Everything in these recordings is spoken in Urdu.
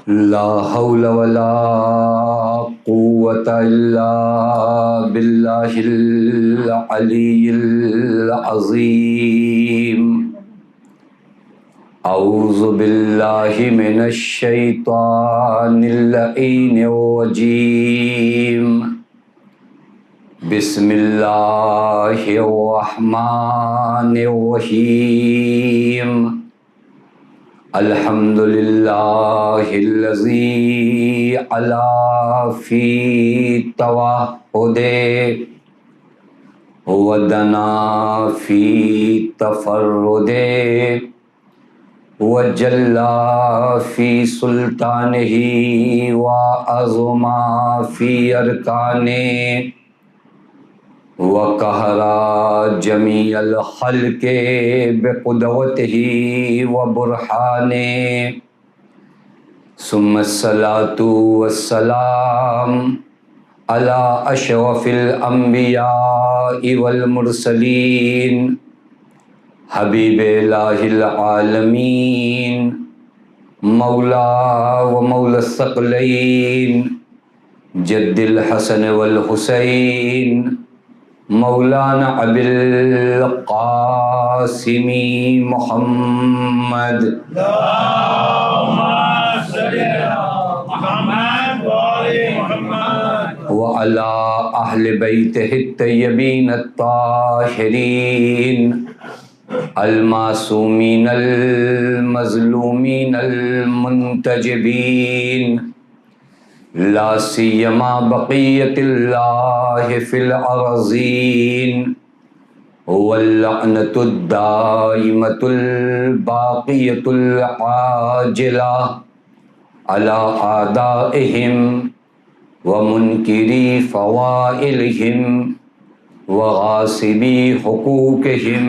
لا حول ولا قوة إلا بالله العلي العظيم. أعوذ بالله من الشيطان اللعين الرجيم. بسم الله الرحمن الرحيم. الحمد لله الذي علا في توحده ودنا في تفرده وجلا في سلطانه وعظما في أركانه وقهر جميع الخلق بقدرته وبرهانه. ثم الصلاة والسلام على أشرف الأنبياء والمرسلين حبیب الہ العالمین مولا و مولا الثقلین جد الحسن والحسین مولانا ابی القاسم محمد اللهم صل على محمد وآل محمد وعلى اہل بیتہ الطیبین الطاہرین المعصومین المظلومین المنتجبین لا سیما بقیت اللہ فی الارضین واللعنۃ الدائمۃ الباقیۃ العاجلہ علی اعدائہم ومنکری فوائلہم وغاصبی حقوقہم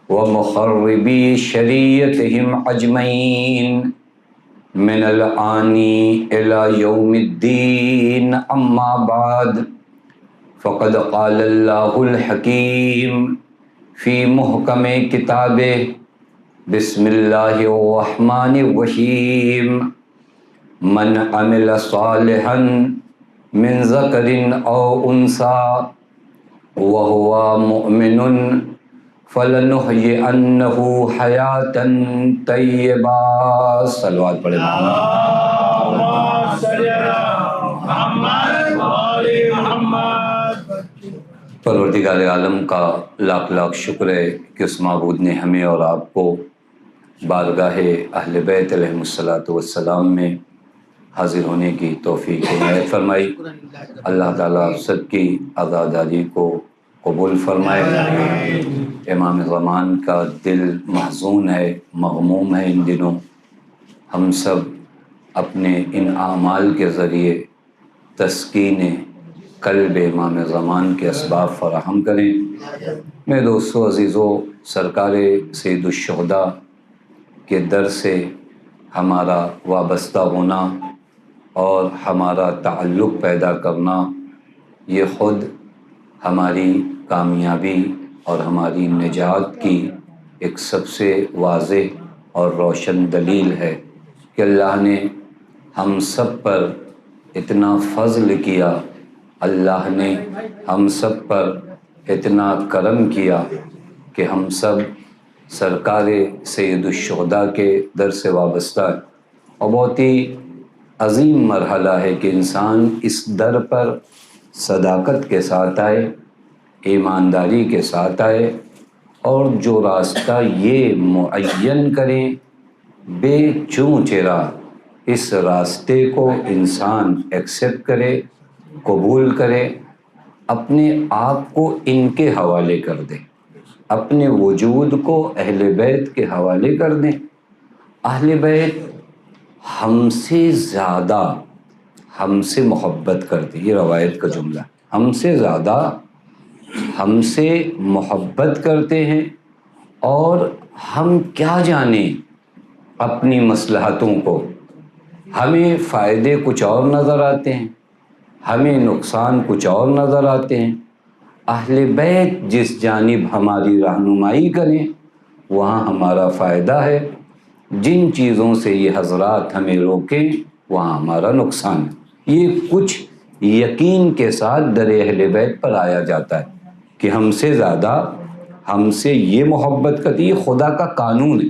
ومخربی شریعتہم اجمعین من الآن إلى يوم الدین. اما بعد فقد قال اللہ الحکیم فی محکم کتابہ بسم اللہ الرحمن الرحیم. من عمل صالحا من ذکر او انثى وهو مؤمن فلنحيينه حیاة طیبہ. صلوات پڑھیں. اللهم صل على محمد وآل محمد. پروردگار عالم کا لاکھ لاکھ شکر ہے کہ اس معبود نے ہمیں اور آپ کو بارگاہ اہل بیت علیہم الصلاۃ والسلام میں حاضر ہونے کی توفیق عنایت فرمائی. اللہ تعالیٰ سب کی عزاداری کو قبول فرمائے. امام زمان کا دل محزون ہے، مغموم ہے ان دنوں. ہم سب اپنے ان اعمال کے ذریعے تسکین قلب امام زمان کے اسباب فراہم کریں. میرے دوستو عزیزو، سرکار سید الشہداء کے در سے ہمارا وابستہ ہونا اور ہمارا تعلق پیدا کرنا یہ خود ہماری کامیابی اور ہماری نجات کی ایک سب سے واضح اور روشن دلیل ہے کہ اللہ نے ہم سب پر اتنا فضل کیا، اللہ نے ہم سب پر اتنا کرم کیا کہ ہم سب سرکار سید الشہداء کے در سے وابستہ ہے. اور بہت ہی عظیم مرحلہ ہے کہ انسان اس در پر صداقت کے ساتھ آئے، ایمانداری کے ساتھ آئے اور جو راستہ یہ معین کریں بے چوں چرا اس راستے کو انسان ایکسیپٹ کرے، قبول کرے، اپنے آپ کو ان کے حوالے کر دے، اپنے وجود کو اہل بیت کے حوالے کر دیں. اہل بیت ہم سے زیادہ ہم سے محبت کرتے، یہ روایت کا جملہ، ہم سے زیادہ ہم سے محبت کرتے ہیں اور ہم کیا جانیں اپنی مصلحتوں کو. ہمیں فائدے کچھ اور نظر آتے ہیں، ہمیں نقصان کچھ اور نظر آتے ہیں. اہل بیت جس جانب ہماری رہنمائی کریں وہاں ہمارا فائدہ ہے، جن چیزوں سے یہ حضرات ہمیں روکیں وہاں ہمارا نقصان ہے۔ یہ کچھ یقین کے ساتھ در اہل بیت پر آیا جاتا ہے کہ ہم سے زیادہ ہم سے یہ محبت کرتی ہے۔ خدا کا قانون ہے،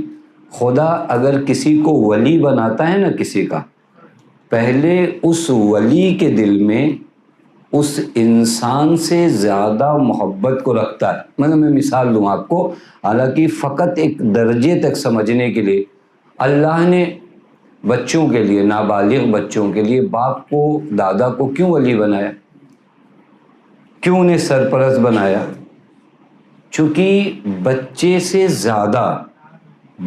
خدا اگر کسی کو ولی بناتا ہے نا کسی کا، پہلے اس ولی کے دل میں اس انسان سے زیادہ محبت کو رکھتا ہے۔ میں مثال دوں آپ کو، حالانکہ فقط ایک درجے تک سمجھنے کے لیے اللہ نے بچوں کے لیے، نابالغ بچوں کے لیے باپ کو، دادا کو کیوں ولی بنایا، کیوں انہیں سرپرست بنایا؟ چونکہ بچے سے زیادہ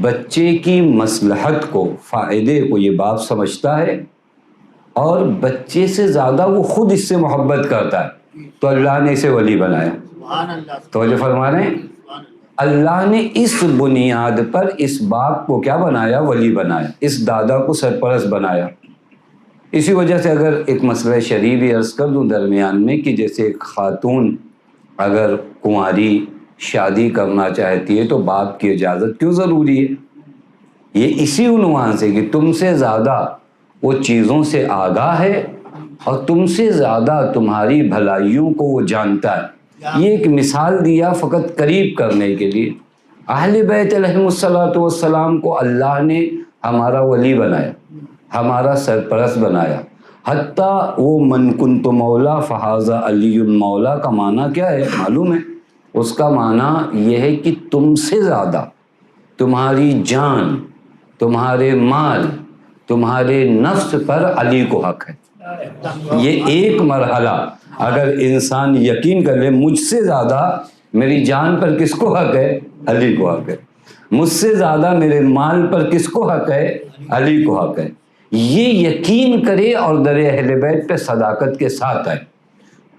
بچے کی مصلحت کو، فائدے کو یہ باپ سمجھتا ہے، اور بچے سے زیادہ وہ خود اس سے محبت کرتا ہے، تو اللہ نے اسے ولی بنایا۔ توجہ فرما رہے ہیں؟ اللہ نے اس بنیاد پر اس باپ کو کیا بنایا؟ ولی بنایا، اس دادا کو سرپرست بنایا۔ اسی وجہ سے اگر ایک مسئلہ شرعی بھی عرض کر دوں درمیان میں، کہ جیسے ایک خاتون اگر کنواری شادی کرنا چاہتی ہے تو باپ کی اجازت کیوں ضروری ہے؟ یہ اسی عنوان سے کہ تم سے زیادہ وہ چیزوں سے آگاہ ہے اور تم سے زیادہ تمہاری بھلائیوں کو وہ جانتا ہے۔ یہ ایک مثال دیا فقط قریب کرنے کے لیے۔ اہل بیت علیہم السلام کو اللہ نے ہمارا ولی بنایا، ہمارا سرپرست بنایا۔ حتیٰ وہ من کنت مولا فہذا علی مولا کا معنی کیا ہے معلوم ہے؟ اس کا معنی یہ ہے کہ تم سے زیادہ تمہاری جان، تمہارے مال، تمہارے نفس پر علی کو حق ہے۔ یہ ایک مرحلہ اگر انسان یقین کر لے، مجھ سے زیادہ میری جان پر کس کو حق ہے؟ علی کو حق ہے۔ مجھ سے زیادہ میرے مال پر کس کو حق ہے؟ علی کو حق ہے۔ یہ یقین کرے اور در اہل بیت پہ صداقت کے ساتھ آئے،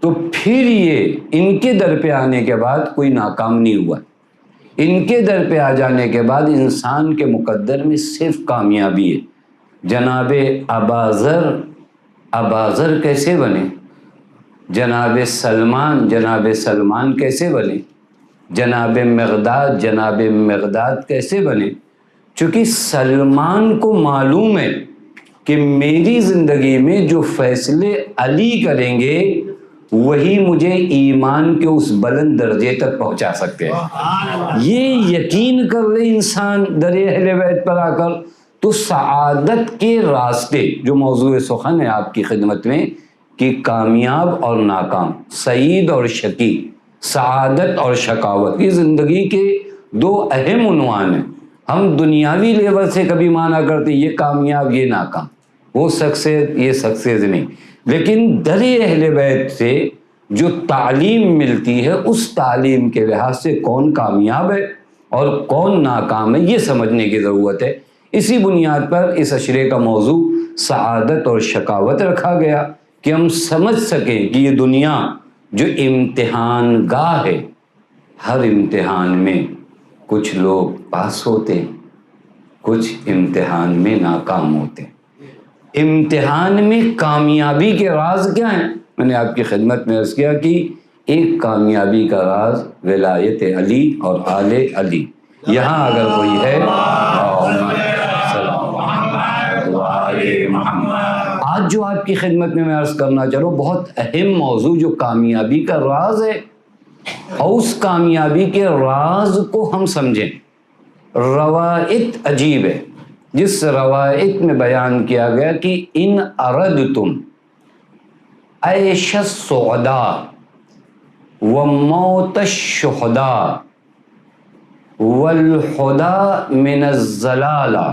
تو پھر یہ ان کے در پہ آنے کے بعد کوئی ناکام نہیں ہوا۔ ان کے در پہ آ جانے کے بعد انسان کے مقدر میں صرف کامیابی ہے۔ جناب اباذر کیسے بنے؟ جناب سلمان کیسے بنے؟ جناب مقداد کیسے بنے؟ چونکہ سلمان کو معلوم ہے کہ میری زندگی میں جو فیصلے علی کریں گے وہی مجھے ایمان کے اس بلند درجے تک پہنچا سکتے ہیں۔ یہ یقین کر لے انسان در اہل بیت پر آ کر، تو سعادت کے راستے، جو موضوع سخن ہے آپ کی خدمت میں کہ کامیاب اور ناکام، سعید اور شقی، سعادت اور شقاوت، یہ زندگی کے دو اہم عنوان ہیں۔ ہم دنیاوی لیول سے کبھی مانا کرتے یہ کامیاب یہ ناکام، وہ سکسیز یہ سکسیز نہیں، لیکن در اہل بیت سے جو تعلیم ملتی ہے اس تعلیم کے لحاظ سے کون کامیاب ہے اور کون ناکام ہے یہ سمجھنے کی ضرورت ہے۔ اسی بنیاد پر اس عشرے کا موضوع سعادت اور شقاوت رکھا گیا کہ ہم سمجھ سکیں کہ یہ دنیا جو امتحان گاہ ہے، ہر امتحان میں کچھ لوگ پاس ہوتے ہیں، کچھ امتحان میں ناکام ہوتے ہیں۔ امتحان میں کامیابی کے راز کیا ہیں؟ میں نے آپ کی خدمت میں عرض کیا کہ ایک کامیابی کا راز ولایت علی اور آل علی۔ یہاں اگر کوئی ہے، آج جو آپ کی خدمت میں عرض کرنا چاہوں بہت اہم موضوع جو کامیابی کا راز ہے، اور اس کامیابی کے راز کو ہم سمجھیں۔ روایت عجیب ہے، جس روایت میں بیان کیا گیا کہ ان اردتم عیش السعداء و موت الشہداء والہدى من الضلالہ،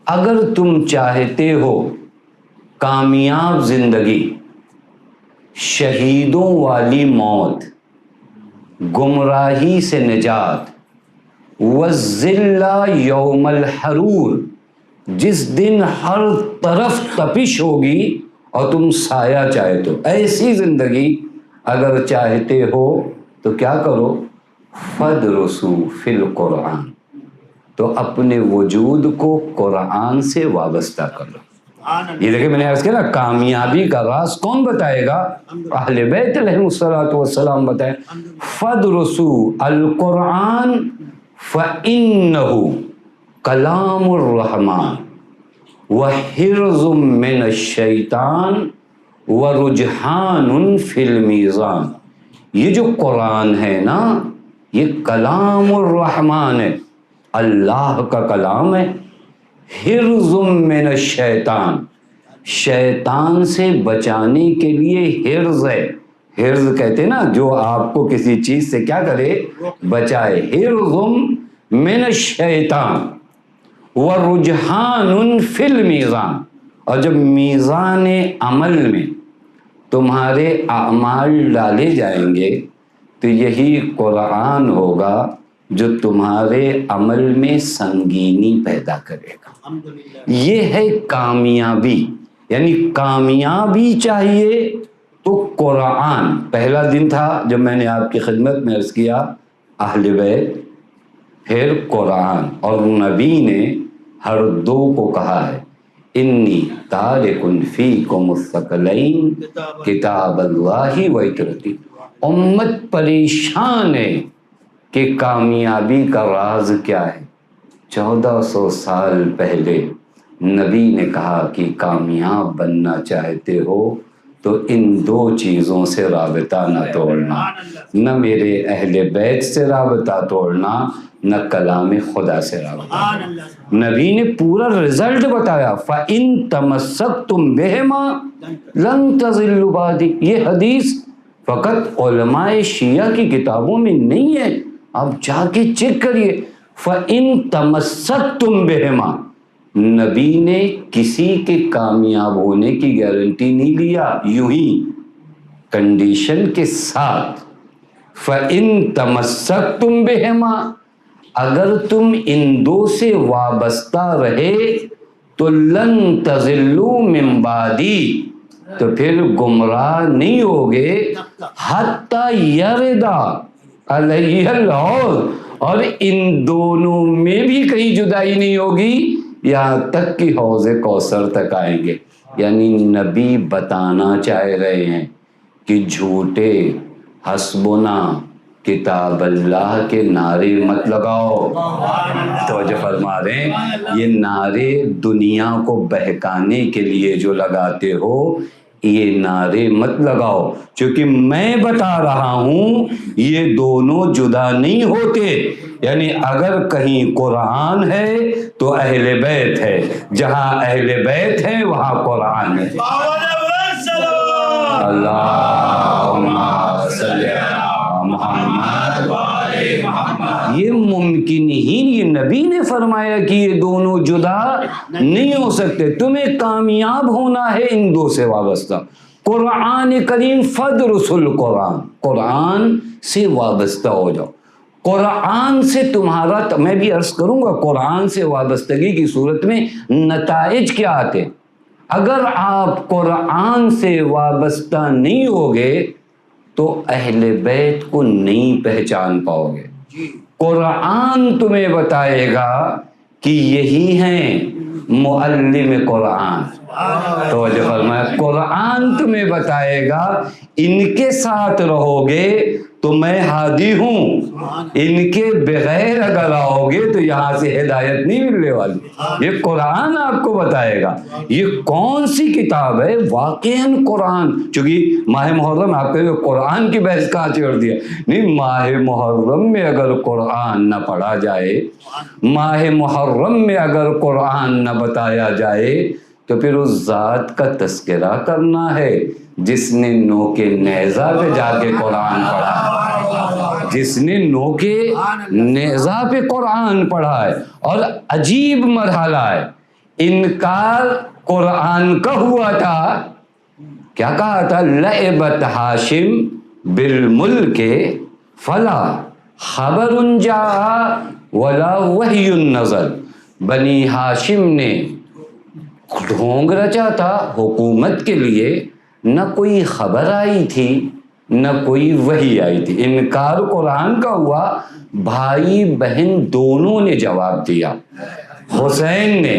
اگر تم چاہتے ہو کامیاب زندگی، شہیدوں والی موت، گمراہی سے نجات، والذلہ یوم الحرور، جس دن ہر طرف تپش ہوگی اور تم سایہ چاہتے ہو، ایسی زندگی اگر چاہتے ہو تو کیا کرو؟ فدرسوا فی القرآن، تو اپنے وجود کو قرآن سے وابستہ کر لو۔ یہ دیکھیں میں نے عرض کیا نا، کامیابی کا راز کون بتائے گا؟ اہل بیت علیہم السلام بتائیں۔ فدرسوا القرآن فإنہ کلام الرحمن وحرز من الشیطان ورجحان فی المیزان. یہ جو قرآن ہے نا یہ کلام الرحمن ہے، اللہ کا کلام ہے. حرز من الشیطان، شیطان سے بچانے کے لیے حرز ہے. حرز کہتے ہیں نا جو آپ کو کسی چیز سے کیا کرے، بچائے. حرز من الشیطان ورجحان فی المیزان. اور جب میزان عمل میں تمہارے اعمال ڈالے جائیں گے تو یہی قرآن ہوگا جو تمہارے عمل میں سنگینی پیدا کرے گا. یہ ہے کامیابی. یعنی کامیابی چاہیے تو قرآن. پہلا دن تھا جب میں نے آپ کی خدمت میں عرض کیا اہل بیت، پھر قرآن، اور نبی نے ہر دو کو کہا ہے انی تارک فیکم الثقلین کتاب اللہ و اطرتی. امت پریشان ہے کہ کامیابی کا راز کیا ہے. 1400 سال پہلے نبی نے کہا کہ کامیاب بننا چاہتے ہو تو ان دو چیزوں سے رابطہ نہ توڑنا، نہ میرے اہل بیت سے رابطہ توڑنا، نہ کلام خدا سے رابطہ. نبی نے پورا رزلٹ بتایا فَإِن تَمَسَّكْتُمْ بِهِمَا لَن تَضِلُّوا بَعْدِي. یہ حدیث فقط علماء شیعہ کی کتابوں میں نہیں ہے، آپ جا کے چیک کریے. فَإِن تَمَسَّكْتُمْ بِهِمَا، نبی نے کسی کے کامیاب ہونے کی گارنٹی نہیں لیا، یوں ہی کنڈیشن کے ساتھ. فَإِن تَمَسَّكْتُمْ بِهِمَا، اگر تم ان دو سے وابستہ رہے تو لن تضلوا من بعدی، تو پھر گمراہ نہیں ہوگے حتی یردا علیہ الحوض. اور ان دونوں میں بھی کہیں جدائی نہیں ہوگی یہاں تک کہ حوض کوثر تک آئیں گے. یعنی نبی بتانا چاہ رہے ہیں کہ جھوٹے حسبنا کتاب اللہ کے نعرے مت لگاؤ. توجہ فرما رہے ہیں یہ نعرے دنیا کو بہکانے کے لیے جو لگاتے ہو یہ نعرے مت لگاؤ، چونکہ میں بتا رہا ہوں یہ دونوں جدا نہیں ہوتے. یعنی اگر کہیں قرآن ہے تو اہل بیت ہے، جہاں اہل بیت ہے وہاں قرآن ہے. اللہم صلی علی محمد. یہ ممکن ہی یہ نبی نے فرمایا کہ یہ دونوں جدا نہیں ہو سکتے. تمہیں کامیاب ہونا ہے ان دو سے وابستہ. قرآن کریم فدرس القرآن، قرآن سے وابستہ ہو جاؤ. قرآن سے تمہارا، میں بھی عرض کروں گا قرآن سے وابستگی کی صورت میں نتائج کیا آتے ہیں. اگر آپ قرآن سے وابستہ نہیں ہوگے تو اہل بیت کو نہیں پہچان پاؤ گے. قرآن تمہیں بتائے گا کہ یہی ہیں معلم قرآن. توجہ فرمایا، قرآن تمہیں بتائے گا ان کے ساتھ رہو گے تو میں ہادی ہوں، ان کے بغیر اگر آؤ گے تو یہاں سے ہدایت نہیں ملنے والی. یہ قرآن آپ کو بتائے گا. یہ کون سی کتاب ہے؟ واقعاً قرآن. چونکہ ماہ محرم آپ کے قرآن کی بحث کہاں چھوڑ دیا. نہیں، ماہ محرم میں اگر قرآن نہ پڑھا جائے، ماہ محرم میں اگر قرآن نہ بتایا جائے تو پھر اس ذات کا تذکرہ کرنا ہے جس نے نو کے نیزہ پہ جا کے قرآن پڑھا، جس نے نو کے نیزہ پہ قرآن پڑھا ہے. اور عجیب مرحلہ ہے، انکار قرآن کا ہوا تھا. کیا کہا تھا؟ لعبت ہاشم بالملک فلا خبر جاء ولا وحی نزل. بنی ہاشم نے ڈھونگ رچا تھا حکومت کے لیے، نہ کوئی خبر آئی تھی نہ کوئی وحی آئی تھی. انکار قرآن کا ہوا. بھائی بہن دونوں نے جواب دیا. حسین نے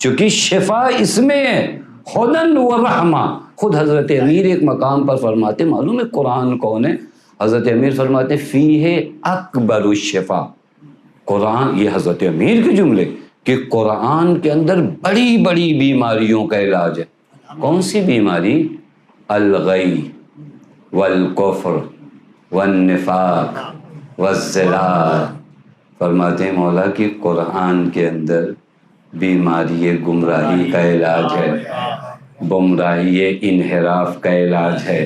چونکہ شفا اس میں ہے، ہدن و رحمہ. خود حضرت امیر ایک مقام پر فرماتے، معلوم ہے قرآن کون ہے؟ حضرت امیر فرماتے فیہ اکبر الشفا. قرآن، یہ حضرت امیر کے جملے کہ قرآن کے اندر بڑی بڑی بیماریوں کا علاج ہے. کون سی بیماری؟ الغی والکفر والنفاق والزلال. فرماتے ہیں مولا کہ قرآن کے اندر بیماری گمراہی کا علاج ہے، گمراہی انحراف کا علاج ہے،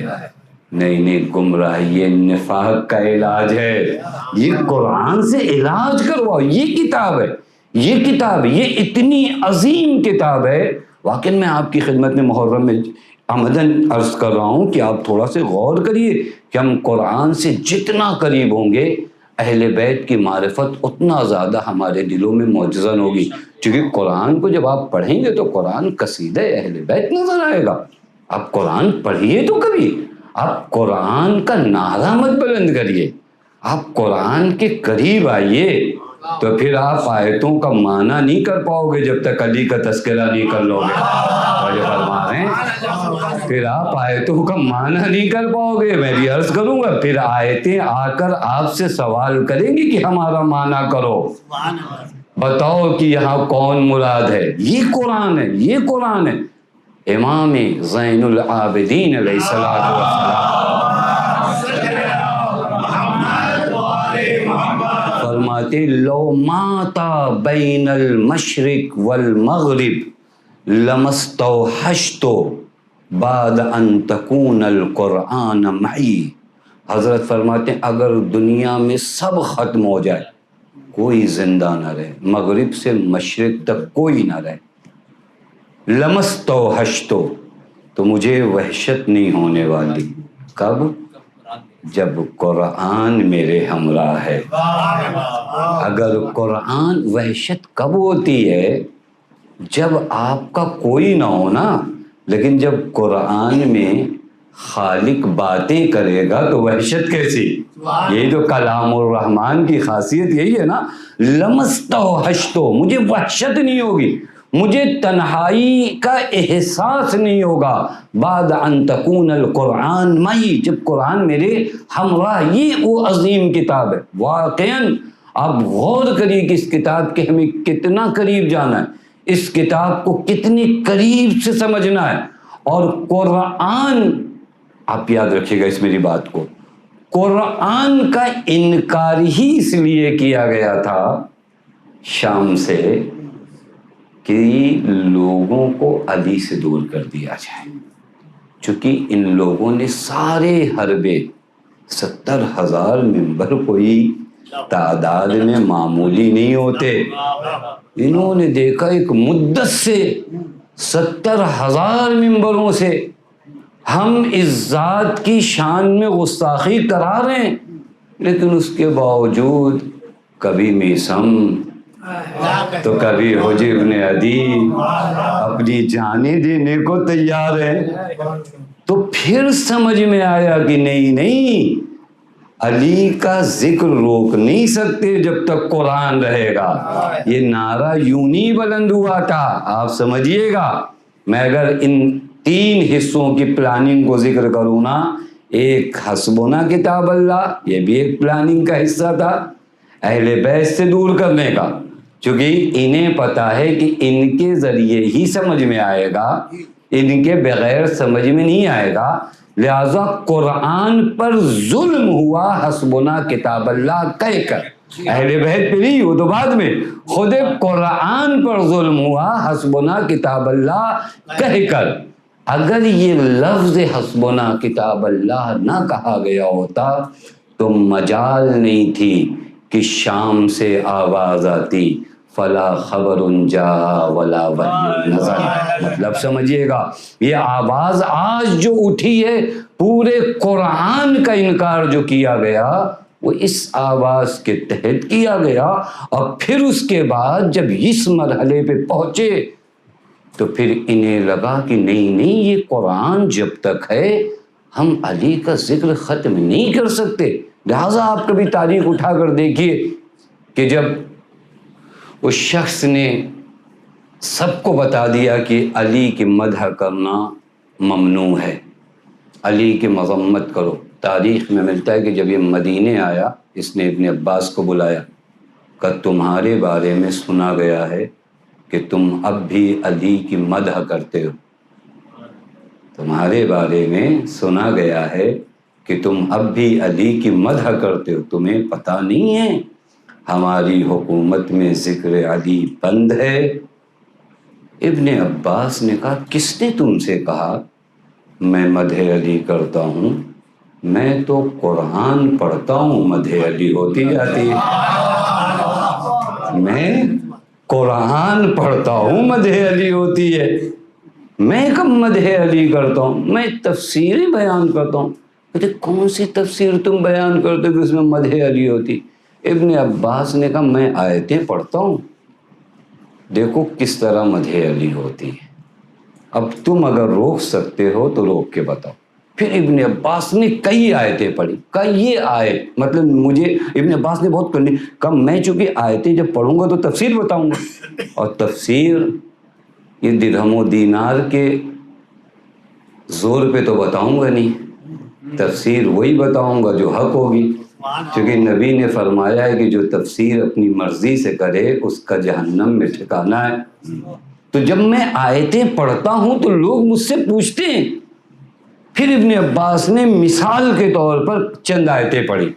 نہیں گمراہی نفاق کا علاج ہے. یہ قرآن سے علاج کرواؤ. یہ کتاب ہے، یہ کتاب، یہ اتنی عظیم کتاب ہے. واقعی میں آپ کی خدمت میں محرم میں عمدن عرض کر رہا ہوں کہ آپ تھوڑا سے غور کریے کہ ہم قرآن سے جتنا قریب ہوں گے اہل بیت کی معرفت اتنا زیادہ ہمارے دلوں میں معجزن ہوگی. چونکہ قرآن کو جب آپ پڑھیں گے تو قرآن قصیدہ اہل بیت نظر آئے گا. آپ قرآن پڑھیے تو کبھی، آپ قرآن کا نعرہ مت بلند کریے، آپ قرآن کے قریب آئیے تو پھر آپ آیتوں کا معنی نہیں کر پاؤ گے جب تک علی کا تذکرہ نہیں کر لو گے. فرما رہے ہیں پھر آپ آیتوں کا معنی نہیں کر پاؤ گے. میں بھی عرض کروں گا پھر آیتیں آ کر آپ سے سوال کریں گی کہ ہمارا معنی کرو، بتاؤ کہ یہاں کون مراد ہے. یہ قرآن ہے، یہ قرآن ہے. امام زین العابدین علیہ الصلوۃ والسلام فرماتے لو ماتا بین المشرق والمغرب لمستوحشت بعد ان تکون القرآن معی. حضرت فرماتے ہیں اگر دنیا میں سب ختم ہو جائے، کوئی زندہ نہ رہے، مغرب سے مشرق تک کوئی نہ رہے، لمستوحشت، تو مجھے وحشت نہیں ہونے والی. کب؟ جب قرآن میرے ہمراہ ہے. اگر قرآن، وحشت کب ہوتی ہے؟ جب آپ کا کوئی نہ ہو نا. لیکن جب قرآن میں خالق باتیں کرے گا تو وحشت کیسی؟ یہی تو کلام الرحمن کی خاصیت یہی ہے نا. لمستوحشت، مجھے وحشت نہیں ہوگی، مجھے تنہائی کا احساس نہیں ہوگا. بعد ان تکون القرآن معی، جب قرآن میرے ہمراہ. یہ وہ عظیم کتاب ہے. واقعاً آپ غور کریے کہ اس کتاب کے ہمیں کتنا قریب جانا ہے، اس کتاب کو کتنی قریب سے سمجھنا ہے. اور قرآن، آپ یاد رکھیے گا اس میری بات کو، قرآن کا انکار ہی اس لیے کیا گیا تھا شام سے کہ لوگوں کو علی سے دور کر دیا جائے. چونکہ ان لوگوں نے سارے حربے 70,000 ممبر کوئی تعداد میں معمولی نہیں ہوتے. انہوں نے دیکھا ایک مدت سے 70,000 ممبروں سے ہم اس ذات کی شان میں گستاخی کرا رہے ہیں، لیکن اس کے باوجود کبھی میثم تو کبھی حجر ابن عدی اپنی جانیں دینے کو تیار ہے. تو پھر سمجھ میں آیا کہ نہیں، علی کا ذکر روک نہیں سکتے جب تک قرآن رہے گا. یہ نعرہ یوں نہیں بلند ہوا تھا، آپ سمجھیے گا. میں اگر ان 3 حصوں کی پلاننگ کو ذکر کروں نا، ایک حسبنا کتاب اللہ، یہ بھی ایک پلاننگ کا حصہ تھا اہل بیت سے دور کرنے کا. چونکہ انہیں پتا ہے کہ ان کے ذریعے ہی سمجھ میں آئے گا، ان کے بغیر سمجھ میں نہیں آئے گا. لہذا قرآن پر ظلم ہوا حسبنا کتاب اللہ کہہ کر. اہل بیت پہ نہیں، وہ تو بعد میں، خود قرآن پر ظلم ہوا حسبنا کتاب اللہ کہہ کر. اگر یہ لفظ حسبنا کتاب اللہ نہ کہا گیا ہوتا تو مجال نہیں تھی کہ شام سے آواز آتی فلا خبر جاء ولا وحی نزل. مطلب سمجھیے گا، یہ آواز آج جو اٹھی ہے، پورے قرآن کا انکار جو کیا گیا وہ اس آواز کے تحت کیا گیا. اور پھر اس کے بعد جب اس مرحلے پہ پہنچے تو پھر انہیں لگا کہ نہیں یہ قرآن جب تک ہے ہم علی کا ذکر ختم نہیں کر سکتے. لہٰذا آپ کبھی تاریخ اٹھا کر دیکھیے کہ جب اس شخص نے سب کو بتا دیا کہ علی کی مدح کرنا ممنوع ہے، علی کی مذمت کرو۔ تاریخ میں ملتا ہے کہ جب یہ مدینے آیا، اس نے ابن عباس کو بلایا کہ تمہارے بارے میں سنا گیا ہے کہ تم اب بھی علی کی مدح کرتے ہو، تمہارے بارے میں سنا گیا ہے کہ تم اب بھی علی کی مدح کرتے ہو، تمہیں پتہ نہیں ہے ہماری حکومت میں ذکر علی بند ہے۔ ابن عباس نے کہا کس نے تم سے کہا میں مدح علی کرتا ہوں؟ میں تو قرآن پڑھتا ہوں مدح علی ہوتی جاتی ہے، میں قرآن پڑھتا ہوں مدح علی ہوتی ہے، میں کب مدح علی کرتا ہوں؟ میں تفسیریں بیان کرتا ہوں۔ کہتے کون سی تفسیر تم بیان کرتے کہ اس میں مدح علی ہوتی؟ ابن عباس نے کہا میں آیتیں پڑھتا ہوں، دیکھو کس طرح مدح علی ہوتی ہے، اب تم اگر روک سکتے ہو تو روک کے بتاؤ۔ پھر ابن عباس نے کئی آیتیں پڑھی، کہا یہ آیت مطلب مجھے ابن عباس نے بہت کرنی، کہا میں چونکہ آیتیں جب پڑھوں گا تو تفسیر بتاؤں گا، اور تفسیر یہ درہم و دینار کے زور پہ تو بتاؤں گا نہیں، تفسیر وہی بتاؤں گا جو حق ہوگی، کیونکہ نبی نے فرمایا ہے کہ جو تفسیر اپنی مرضی سے کرے اس کا جہنم میں ٹھکانہ ہے۔ تو جب میں آیتیں پڑھتا ہوں تو لوگ مجھ سے پوچھتے ہیں۔ پھر ابن عباس نے مثال کے طور پر چند آیتیں پڑھی۔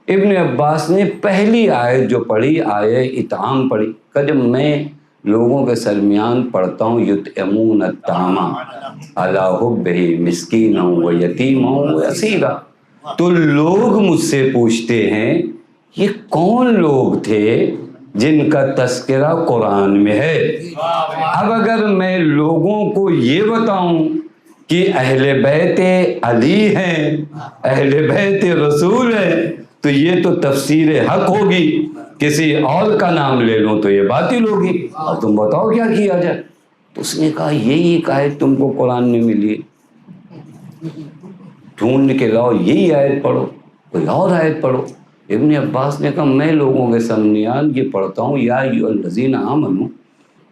ابن عباس نے پہلی آیت جو پڑھی آیت اطعام پڑھی، کہ جب میں لوگوں کے درمیان پڑھتا ہوں یطعمون الطعام علی حبہ مسکینا و یتیما و اسیرا، تو لوگ مجھ سے پوچھتے ہیں یہ کون لوگ تھے جن کا تذکرہ قرآن میں ہے۔ اب اگر میں لوگوں کو یہ بتاؤں کہ اہل بیت علی ہیں، اہل بیت رسول ہیں، تو یہ تو تفسیر حق ہوگی، کسی اور کا نام لے لوں تو یہ باطل ہوگی، اور تم بتاؤ کیا کیا جائے؟ تو اس نے کہا یہی ایک آیت تم کو قرآن میں ملی، ڈھونڈ کے لاؤ، یہی آیت پڑھو، کوئی اور آیت پڑھو۔ ابن عباس نے کہا میں لوگوں کے درمیان یہ پڑھتا ہوں یا ایھا الذین آمنوا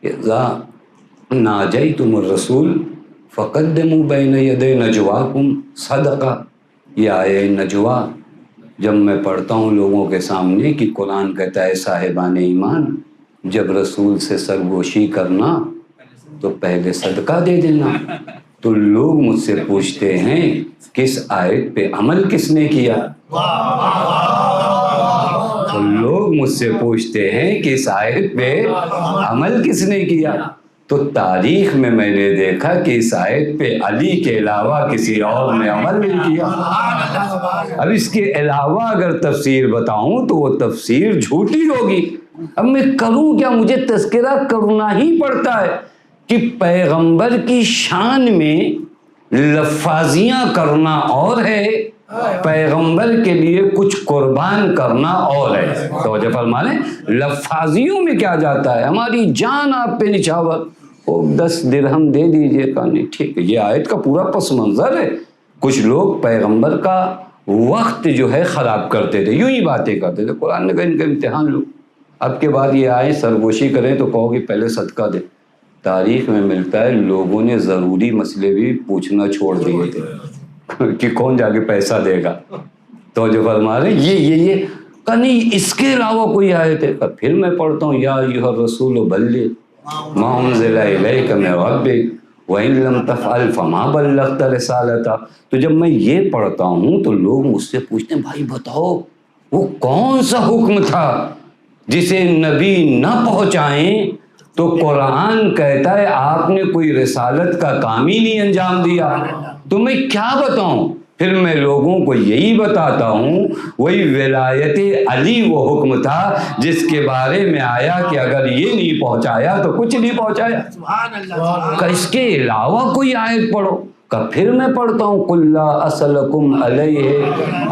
اذا ناجیتم الرسول فقدموا بین یدی نجواکم صدقہ، یہ آیہ نجوا جب میں پڑھتا ہوں لوگوں کے سامنے کہ قرآن کہتا ہے صاحبان ایمان جب رسول سے سرگوشی کرنا تو پہلے صدقہ دے دینا، تو لوگ مجھ سے پوچھتے ہیں کس آیت پہ عمل کس نے کیا؟ تو لوگ مجھ سے پوچھتے ہیں کہ اس آیت پہ عمل کس نے کیا؟ تو تاریخ میں نے دیکھا کہ اس آیت پہ علی کے علاوہ کسی اور نے عمل نہیں کیا۔ اب اس کے علاوہ اگر تفسیر بتاؤں تو وہ تفسیر جھوٹی ہوگی۔ اب میں کروں کیا؟ مجھے تذکرہ کرنا ہی پڑتا ہے کہ پیغمبر کی شان میں لفاظیاں کرنا اور ہے، پیغمبر کے لیے کچھ قربان کرنا اور ہے۔ توجہ فرما لیں، لفاظیوں میں کیا جاتا ہے، ہماری جان آپ پہ نچھاور، وہ 10 درہم دے دیجئے، کہا نہیں ٹھیک ہے۔ یہ آیت کا پورا پس منظر ہے۔ کچھ لوگ پیغمبر کا وقت جو ہے خراب کرتے تھے، یوں ہی باتیں کرتے تھے، قرآن نے کہا ان کا امتحان لو، اب کے بعد یہ آئیں سرگوشی کریں تو کہو کہ پہلے صدقہ دے۔ تاریخ میں ملتا ہے لوگوں نے ضروری مسئلے بھی پوچھنا چھوڑ دیے تھے کہ کون جا کے پیسہ دے گا۔ تو جو فرما رہے ہیں یہ کہ نہیں اس کے علاوہ کوئی آیت ہے؟ پھر میں پڑھتا ہوں یا ایھا الرسول بلغ ما انزل الیک من ربک وان لم تفعل فما بلغت رسالتہ۔ تو جب میں یہ پڑھتا ہوں تو لوگ مجھ سے پوچھتے ہیں بھائی بتاؤ وہ کون سا حکم تھا جسے نبی نہ پہنچائیں تو قرآن کہتا ہے آپ نے کوئی رسالت کا کام ہی نہیں انجام دیا، تو میں کیا بتاؤں؟ پھر میں لوگوں کو یہی بتاتا ہوں وہی ولایت علی وہ حکم تھا جس کے بارے میں آیا کہ اگر یہ نہیں پہنچایا تو کچھ نہیں پہنچایا۔ کہ اس کے علاوہ کوئی آیت پڑھو، کہ پھر میں پڑھتا ہوں قُلْ لَا أَسْأَلُكُمْ عَلَيْهِ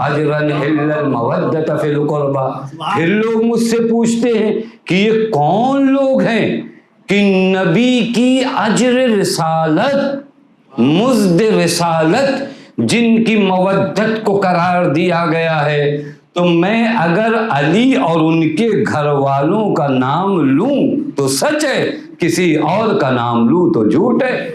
أَجْرًا إِلَّا الْمَوَدَّةَ فِي الْقُرْبَى۔ پھر لوگ مجھ سے پوچھتے ہیں کہ یہ کون لوگ ہیں کہ نبی کی اجر رسالت مزد رسالت جن کی مودت کو قرار دیا گیا ہے، تو میں اگر علی اور ان کے گھر والوں کا نام لوں تو سچ ہے کسی اور کا نام لوں تو جھوٹ ہے۔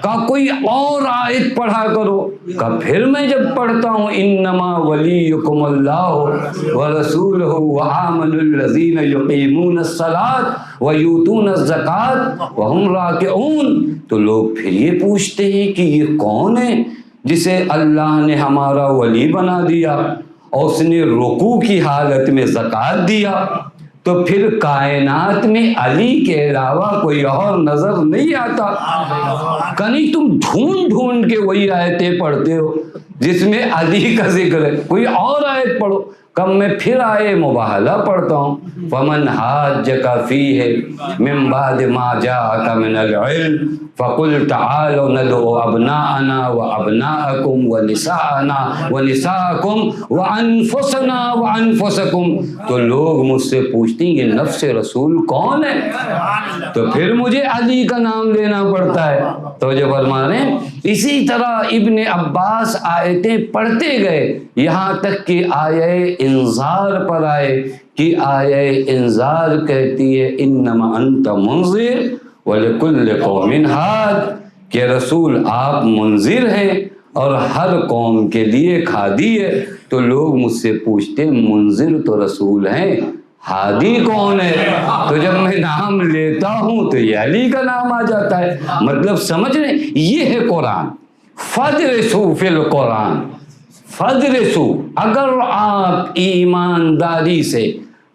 کہا کوئی اور آیت پڑھا کرو۔ کہا پھر میں جب پڑھتا ہوں انما ولیکم اللہ ورسولہ وآمن الذین یقیمون الصلاۃ ویؤتون الزکاۃ وہم راکعون، تو لوگ پھر یہ پوچھتے ہیں کہ یہ کون ہے جسے اللہ نے ہمارا ولی بنا دیا اور اس نے رکوع کی حالت میں زکوٰۃ دیا، تو پھر کائنات میں علی کے علاوہ کوئی اور نظر نہیں آتا؟ کنی تم ڈھونڈ ڈھونڈ کے وہی آیتیں پڑھتے ہو جس میں علی کا ذکر ہے، کوئی اور آیت پڑھو۔ کب میں پھر آئے مباہلہ پڑھتا ہوں، فمن حاجک فیہ من بعد ما جاءک من العلم فقل تعالوا ندعو ابناءنا وابناءکم ونساءنا ونساءکم وانفسنا وانفسکم۔ تو لوگ مجھ سے پوچھتے ہیں یہ نفس رسول کون ہے؟ تو پھر مجھے علی کا نام لینا پڑتا ہے۔ تو جو فرما رہے ہیں اسی طرح ابن عباس آیتیں پڑھتے گئے یہاں تک کہ آیہ انذار پر آئے کہ آیہ انذار کہتی ہے انما انت منذر ولکل قوم ہاد، کہ رسول آپ منذر ہیں اور ہر قوم کے لیے ہادی ہے۔ تو لوگ مجھ سے پوچھتے منذر تو رسول ہیں، ہادی کون ہے؟ تو جب میں نام لیتا ہوں تو یہ علی کا نام آ جاتا ہے۔ مطلب سمجھ رہے ہیں یہ ہے قرآن۔ فَدْرِسُوا فِي الْقُرْآنِ، فَدْرِسُوا، اگر آپ ایمانداری سے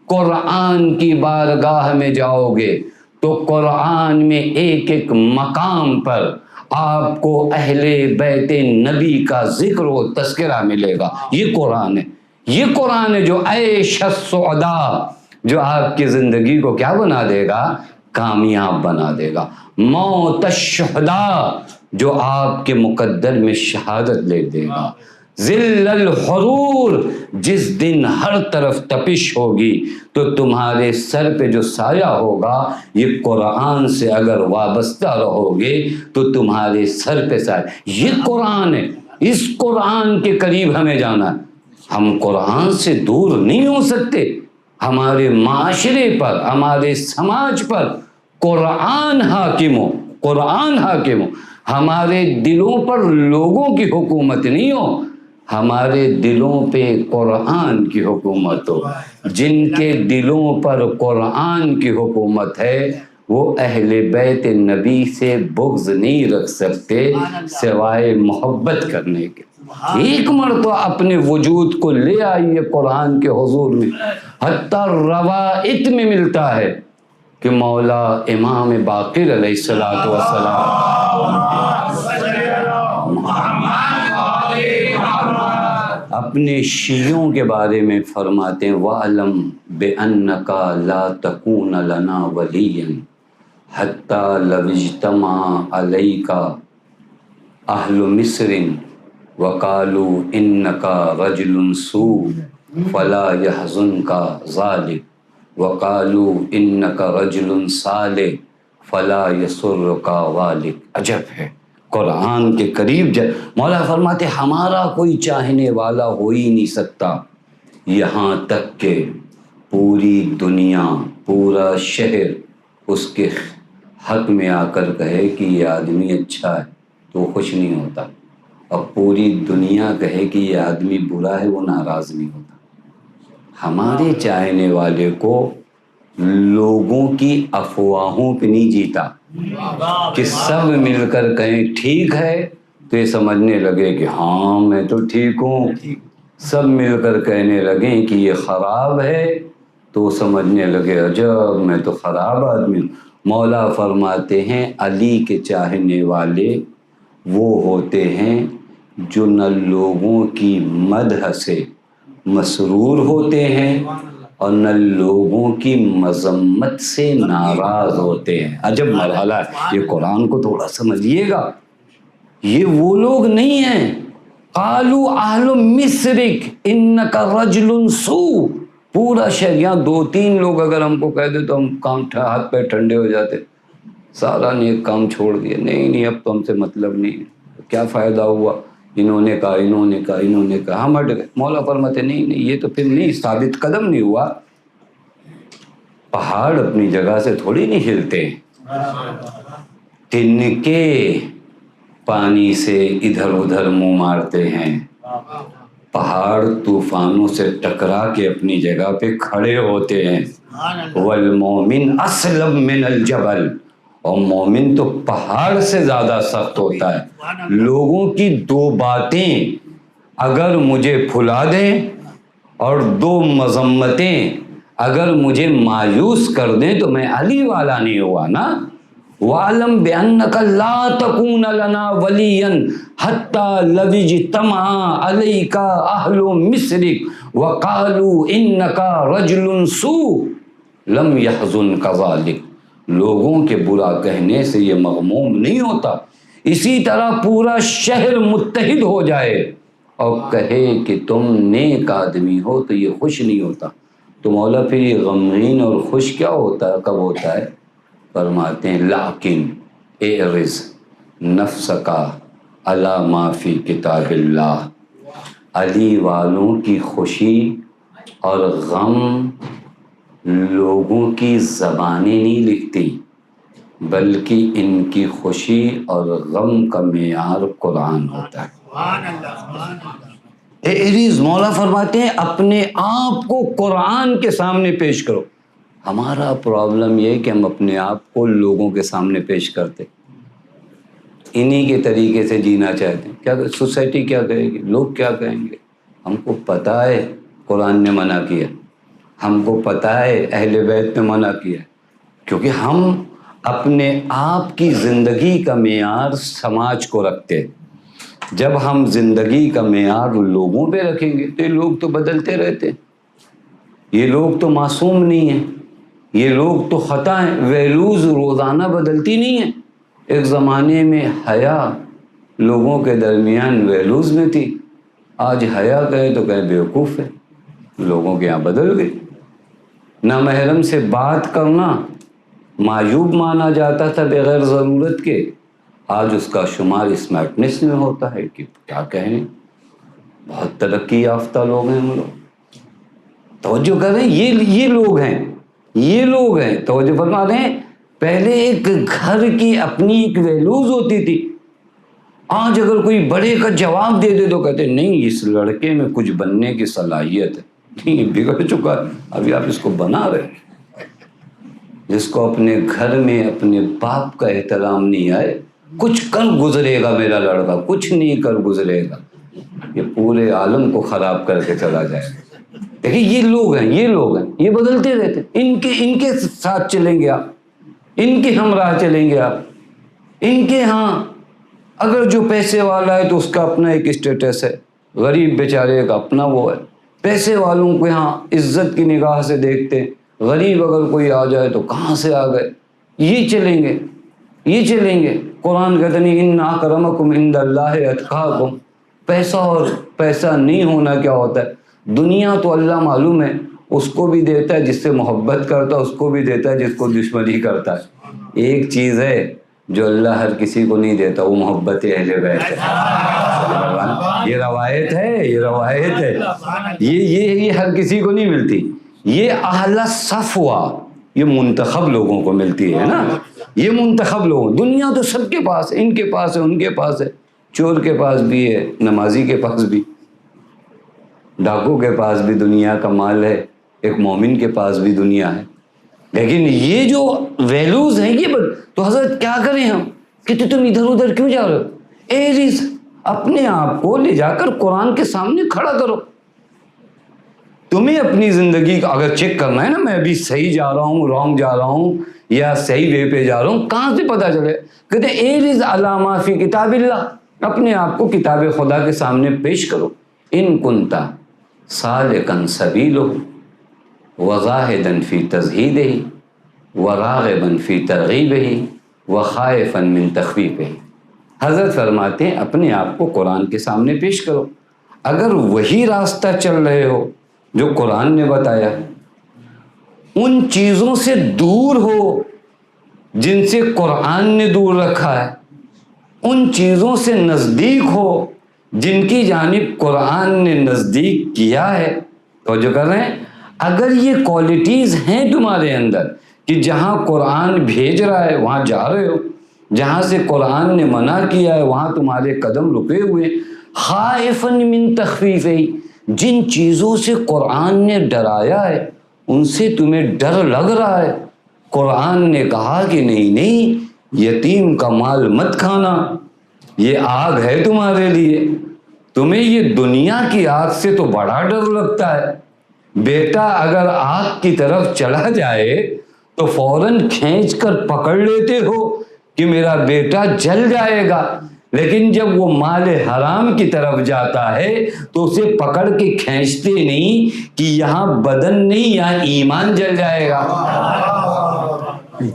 قرآن کی بارگاہ میں جاؤ گے تو قرآن میں ایک ایک مقام پر آپ کو اہل بیت نبی کا ذکر و تذکرہ ملے گا۔ یہ قرآن ہے، یہ قرآن ہے جو عیش السعداء، جو آپ کی زندگی کو کیا بنا دے گا؟ کامیاب بنا دے گا۔ موت الشہداء، جو آپ کے مقدر میں شہادت لے دے گا۔ ذل الحرور، جس دن ہر طرف تپش ہوگی تو تمہارے سر پہ جو سایہ ہوگا یہ قرآن سے اگر وابستہ رہو گے تو تمہارے سر پہ سایہ۔ یہ قرآن ہے، اس قرآن کے قریب ہمیں جانا ہے۔ ہم قرآن سے دور نہیں ہو سکتے۔ ہمارے معاشرے پر، ہمارے سماج پر قرآن حاکم ہو، قرآن حاکم ہو۔ ہمارے دلوں پر لوگوں کی حکومت نہیں ہو، ہمارے دلوں پہ قرآن کی حکومت ہو۔ جن کے دلوں پر قرآن کی حکومت ہے وہ اہل بیت نبی سے بغض نہیں رکھ سکتے سوائے محبت کرنے کے۔ ایک مرتبہ اپنے وجود کو لے آئیے قرآن کے حضور میں، حتیٰ روایت میں ملتا ہے کہ مولا امام باقر علیہ الصلوۃ اپنے شیعوں کے بارے میں فرماتے ہیں وَعْلَمْ بِأَنَّكَ لَا تَكُونَ لَنَا وَلِيًّا حَتَّى لَوْ اجْتَمَعَ عَلَيْكَ أَهْلُ مِصْرٍ وَقَالُوا إِنَّكَ رَجُلٌ سُوءٌ فَلَا يَحْزُنكَ ذَلِكَ وَقَالُوا إِنَّكَ رَجُلٌ صَالِحٌ فَلَا يَسُرُّكَ ذَلِكَ۔ عجب ہے، قرآن کے قریب جائے۔ مولا فرماتے ہمارا کوئی چاہنے والا ہو ہی نہیں سکتا یہاں تک کہ پوری دنیا، پورا شہر اس کے حق میں آ کر کہے کہ یہ آدمی اچھا ہے تو وہ خوش نہیں ہوتا، اور پوری دنیا کہے کہ یہ آدمی برا ہے وہ ناراض نہیں ہوتا۔ ہمارے چاہنے والے کو لوگوں کی افواہوں پہ نہیں جیتا کہ سب مل کر کہیں ٹھیک ہے تو یہ سمجھنے لگے کہ ہاں میں تو ٹھیک ہوں، سب مل کر کہنے لگیں کہ یہ خراب ہے تو سمجھنے لگے عجب میں تو خراب آدمی ہوں۔ مولا فرماتے ہیں علی کے چاہنے والے وہ ہوتے ہیں جو نہ لوگوں کی مدح سے مسرور ہوتے ہیں اور نہ لوگوں کی مذمت سے ناراض ہوتے ہیں۔ عجب مرحلہ ہے، یہ قرآن کو تھوڑا سمجھیے گا۔ یہ وہ لوگ نہیں ہیں قالوا اہل مصرک انک رجل سوء، پورا شہر، یہاں دو تین لوگ اگر ہم کو کہہ دے تو ہم کام ہاتھ پہ ٹھنڈے ہو جاتے، سارا نیک کام چھوڑ دیا، نہیں اب تو ہم سے مطلب نہیں، کیا فائدہ ہوا، انہوں نے کہا ہم ہٹ گئے۔ مولا فرماتے نہیں یہ تو پھر نہیں، ثابت قدم نہیں ہوا۔ پہاڑ اپنی جگہ سے تھوڑی نہیں ہلتے ہیں، تنکے پانی سے ادھر ادھر منہ مارتے ہیں، پہاڑ طوفانوں سے ٹکرا کے اپنی جگہ پہ کھڑے ہوتے ہیں۔ والمومن اسلم من الجبل، اور مومن تو پہاڑ سے زیادہ سخت ہوتا ہے۔ لوگوں کی دو باتیں اگر مجھے پھلا دیں اور دو مذمتیں اگر مجھے مایوس کر دیں تو میں علی والا نہیں ہوا نا۔ وَعَلَمْ بِأَنَّكَ لَا تَكُونَ لَنَا وَلِيًّا حَتَّى لَوْ اجْتَمَعَ عَلَيْكَ أَهْلُ مِصْرِكَ وَقَالُوا إِنَّكَ رَجُلٌ سُوءٌ لَمْ يَحْزُنْكَ ذَلِكَ۔ لوگوں کے برا کہنے سے یہ مغموم نہیں ہوتا۔ اسی طرح پورا شہر متحد ہو جائے اور کہے کہ تم نیک آدمی ہو تو یہ خوش نہیں ہوتا، تو مولا پھر یہ غمگین اور خوش کیا ہوتا ہے، کب ہوتا ہے؟ فرماتے ہیں لیکن اعرض نفسک علی ما فی کتاب اللہ۔ علی والوں کی خوشی اور غم لوگوں کی زبانیں نہیں لکھتی، بلکہ ان کی خوشی اور غم کا معیار قرآن ہوتا ہے۔ اعرض، مولا فرماتے ہیں اپنے آپ کو قرآن کے سامنے پیش کرو۔ ہمارا پرابلم یہ ہے کہ ہم اپنے آپ کو لوگوں کے سامنے پیش کرتے، انہی کے طریقے سے جینا چاہتے ہیں۔ کیا سوسائٹی کیا کہے گی، لوگ کیا کہیں گے؟ ہم کو پتہ ہے قرآن نے منع کیا، ہم کو پتہ ہے اہل بیت نے منع کیا، کیونکہ ہم اپنے آپ کی زندگی کا معیار سماج کو رکھتے۔ جب ہم زندگی کا معیار لوگوں پہ رکھیں گے تو یہ لوگ تو بدلتے رہتے، یہ لوگ تو معصوم نہیں ہیں، یہ لوگ تو خطا ہیں، ویلوز روزانہ بدلتی نہیں ہیں۔ ایک زمانے میں حیا لوگوں کے درمیان ویلوز میں تھی، آج حیا کہے تو کہے بیوقوف ہے، لوگوں کے یہاں بدل گئی۔ نامحرم سے بات کرنا معیوب مانا جاتا تھا بغیر ضرورت کے، آج اس کا شمار اسمارٹنس میں ہوتا ہے کہ کیا کہیں، بہت ترقی یافتہ لوگ ہیں ہم لوگ۔ توجہ کر رہے ہیں، یہ لوگ ہیں، یہ لوگ ہیں، توجہ فرما رہے ہیں۔ پہلے ایک گھر کی اپنی ایک ویلوز ہوتی تھی، آج اگر کوئی بڑے کا جواب دے دے تو کہتے نہیں اس لڑکے میں کچھ بننے کی صلاحیت ہے، نہیں بگڑ چکا ہے، ابھی آپ اس کو بنا رہے ہیں۔ جس کو اپنے گھر میں اپنے باپ کا احترام نہیں آئے، کچھ کر گزرے گا میرا لڑکا، کچھ نہیں کر گزرے گا، یہ پورے عالم کو خراب کر کے چلا جائے گا۔ دیکھیں یہ لوگ ہیں، یہ لوگ ہیں، یہ بدلتے رہتے، ان کے ساتھ چلیں گے آپ، ان کے ہمراہ چلیں گے آپ، ان کے ہاں اگر جو پیسے والا ہے تو اس کا اپنا ایک اسٹیٹس ہے، غریب بیچارے کا اپنا وہ ہے، پیسے والوں کو یہاں عزت کی نگاہ سے دیکھتے، غریب اگر کوئی آ جائے تو کہاں سے آ گئے، یہ چلیں گے، یہ چلیں گے۔ قرآن کہتا نہیں ان اکرمکم عند اللہ اتقاکم، پیسہ اور پیسہ نہیں ہونا کیا ہوتا ہے، دنیا تو اللہ معلوم ہے، اس کو بھی دیتا ہے جس سے محبت کرتا ہے، اس کو بھی دیتا ہے جس کو دشمنی کرتا ہے۔ ایک چیز ہے جو اللہ ہر کسی کو نہیں دیتا، وہ محبت اہل بیت ہے۔ یہ روایت ہے، یہ روایت ہے، یہ ہر کسی کو نہیں ملتی، یہ اہل صفوہ، یہ منتخب لوگوں کو ملتی ہے نا، یہ منتخب لوگ، دنیا تو سب کے پاس ہے، ان کے پاس ہے، ان کے پاس ہے، چور کے پاس بھی ہے، نمازی کے پاس بھی، ڈاکو کے پاس بھی دنیا کا مال ہے، ایک مومن کے پاس بھی دنیا ہے، لیکن یہ جو ویلوز ہیں یہ تو حضرت کیا کریں ہم کہ تم ادھر ادھر کیوں جا رہے ہو؟ ایریز اپنے آپ کو لے جا کر قرآن کے سامنے کھڑا کرو۔ تمہیں اپنی زندگی کا اگر چیک کرنا ہے نا، میں ابھی صحیح جا رہا ہوں، رانگ جا رہا ہوں یا صحیح وے پہ جا رہا ہوں، کہاں سے پتہ چلے؟ کہتے ہیں ایریز علی ما فی کتاب اللہ، اپنے آپ کو کتاب خدا کے سامنے پیش کرو۔ ان کنتا سالکا سبیلہ وزاہدا فی تزہیدہ وراغبا فی ترغیبہ وخائفا من تخویفہ۔ حضرت فرماتے ہیں اپنے آپ کو قرآن کے سامنے پیش کرو، اگر وہی راستہ چل رہے ہو جو قرآن نے بتایا، ان چیزوں سے دور ہو جن سے قرآن نے دور رکھا ہے، ان چیزوں سے نزدیک ہو جن کی جانب قرآن نے نزدیک کیا ہے۔ توجہ کر رہے ہیں؟ اگر یہ کوالٹیز ہیں تمہارے اندر کہ جہاں قرآن بھیج رہا ہے وہاں جا رہے ہو، جہاں سے قرآن نے منع کیا ہے وہاں تمہارے قدم رکے ہوئے۔ خائفاً من تخفیفہ، جن چیزوں سے قرآن نے ڈرایا ہے ان سے تمہیں ڈر لگ رہا ہے۔ قرآن نے کہا کہ نہیں، یتیم کا مال مت کھانا، یہ آگ ہے تمہارے لیے، تمہیں یہ دنیا کی آگ سے تو بڑا ڈر لگتا ہے۔ بیٹا اگر آگ کی طرف چلا جائے تو فوراً کھینچ کر پکڑ لیتے ہو کہ میرا بیٹا جل جائے گا، لیکن جب وہ مال حرام کی طرف جاتا ہے تو اسے پکڑ کے کھینچتے نہیں کہ یہاں بدن نہیں یہاں ایمان جل جائے گا۔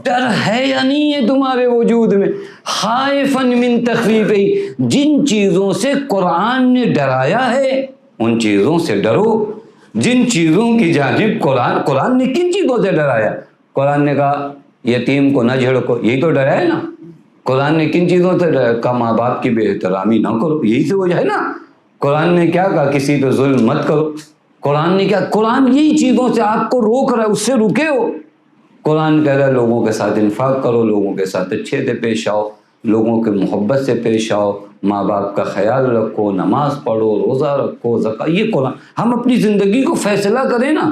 ڈر ہے یا نہیں ہے تمہارے وجود میں؟ خائفاً من تخفیفہ، جن چیزوں سے قرآن نے ڈرایا ہے ان چیزوں سے ڈرو۔ جن چیزوں کی جانب قرآن نے کن چیزوں سے ڈرایا؟ قرآن نے کہا یتیم کو نہ جھڑکو، یہی تو ڈرایا ہے نا۔ قرآن نے کن چیزوں سے ڈرایا؟ کہا ماں باپ کی بے احترامی نہ کرو، یہی سے وجہ ہے نا۔ قرآن نے کیا کہا؟ کسی پہ ظلم مت کرو۔ قرآن نے کیا؟ قرآن یہی چیزوں سے آپ کو روک رہا ہے، اس سے رکے ہو۔ قرآن کہہ رہا ہے لوگوں کے ساتھ انفاق کرو، لوگوں کے ساتھ اچھے سے پیش آؤ، لوگوں کے محبت سے پیش آؤ، ماں باپ کا خیال رکھو، نماز پڑھو، روزہ رکھو، زکوٰۃ۔ یہ قرآن، ہم اپنی زندگی کو فیصلہ کریں نا۔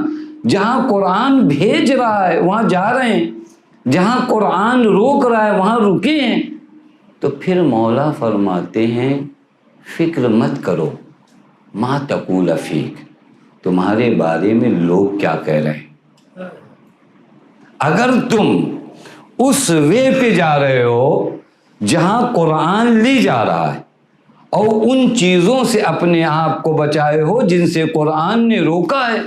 جہاں قرآن بھیج رہا ہے وہاں جا رہے ہیں، جہاں قرآن روک رہا ہے وہاں رکے ہیں۔ تو پھر مولا فرماتے ہیں فکر مت کرو ما تقول فیک، تمہارے بارے میں لوگ کیا کہہ رہے ہیں۔ اگر تم اس وے پہ جا رہے ہو جہاں قرآن لے جا رہا ہے اور ان چیزوں سے اپنے آپ کو بچائے ہو جن سے قرآن نے روکا ہے،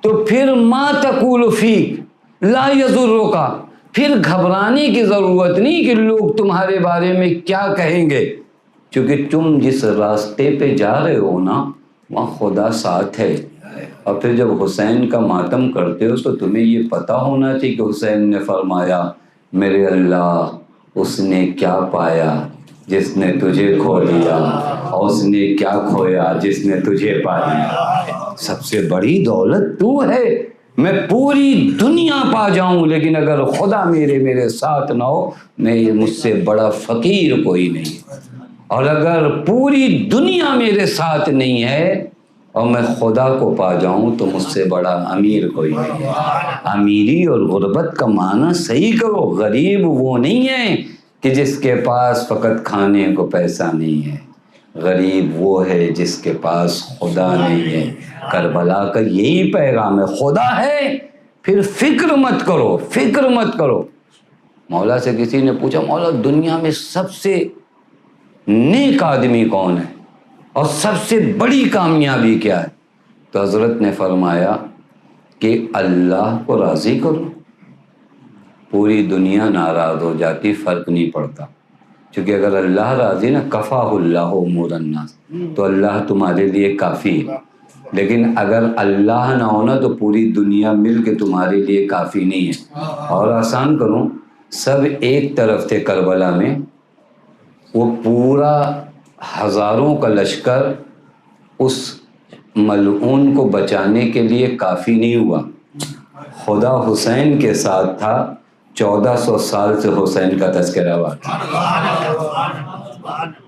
تو پھر ما تقول فیک لا یضرک، پھر گھبرانے کی ضرورت نہیں کہ لوگ تمہارے بارے میں کیا کہیں گے، کیونکہ تم جس راستے پہ جا رہے ہو نا وہاں خدا ساتھ ہے۔ اور پھر جب حسین کا ماتم کرتے ہو تو تمہیں یہ پتہ ہونا چاہیے کہ حسین نے فرمایا میرے اللہ اس نے کیا پایا جس نے تجھے کھو لیا، اور اس نے کیا کھویا جس نے تجھے پا لیا۔ سب سے بڑی دولت تو ہے، میں پوری دنیا پا جاؤں لیکن اگر خدا میرے ساتھ نہ ہو میں مجھ سے بڑا فقیر کوئی نہیں، اور اگر پوری دنیا میرے ساتھ نہیں ہے اور میں خدا کو پا جاؤں تو مجھ سے بڑا امیر کوئی نہیں ہے۔ امیری اور غربت کا معنی صحیح کرو۔ غریب وہ نہیں ہے کہ جس کے پاس فقط کھانے کو پیسہ نہیں ہے، غریب وہ ہے جس کے پاس خدا نہیں ہے۔ کربلا کا یہی پیغام ہے، خدا ہے پھر فکر مت کرو، فکر مت کرو۔ مولا سے کسی نے پوچھا مولا دنیا میں سب سے نیک آدمی کون ہے اور سب سے بڑی کامیابی کیا ہے؟ تو حضرت نے فرمایا کہ اللہ کو راضی کرو، پوری دنیا ناراض ہو جاتی فرق نہیں پڑتا، کیونکہ اگر اللہ راضی نا کفاہ اللہ امور الناس، تو اللہ تمہارے لیے کافی ہے۔ لیکن اگر اللہ نہ ہونا تو پوری دنیا مل کے تمہارے لیے کافی نہیں ہے۔ اور آسان کروں، سب ایک طرف تھے کربلا میں، وہ پورا ہزاروں کا لشکر اس ملعون کو بچانے کے لیے کافی نہیں ہوا۔ خدا حسین کے ساتھ تھا، 1400 سال سے حسین کا تذکرہ ہوا تھا۔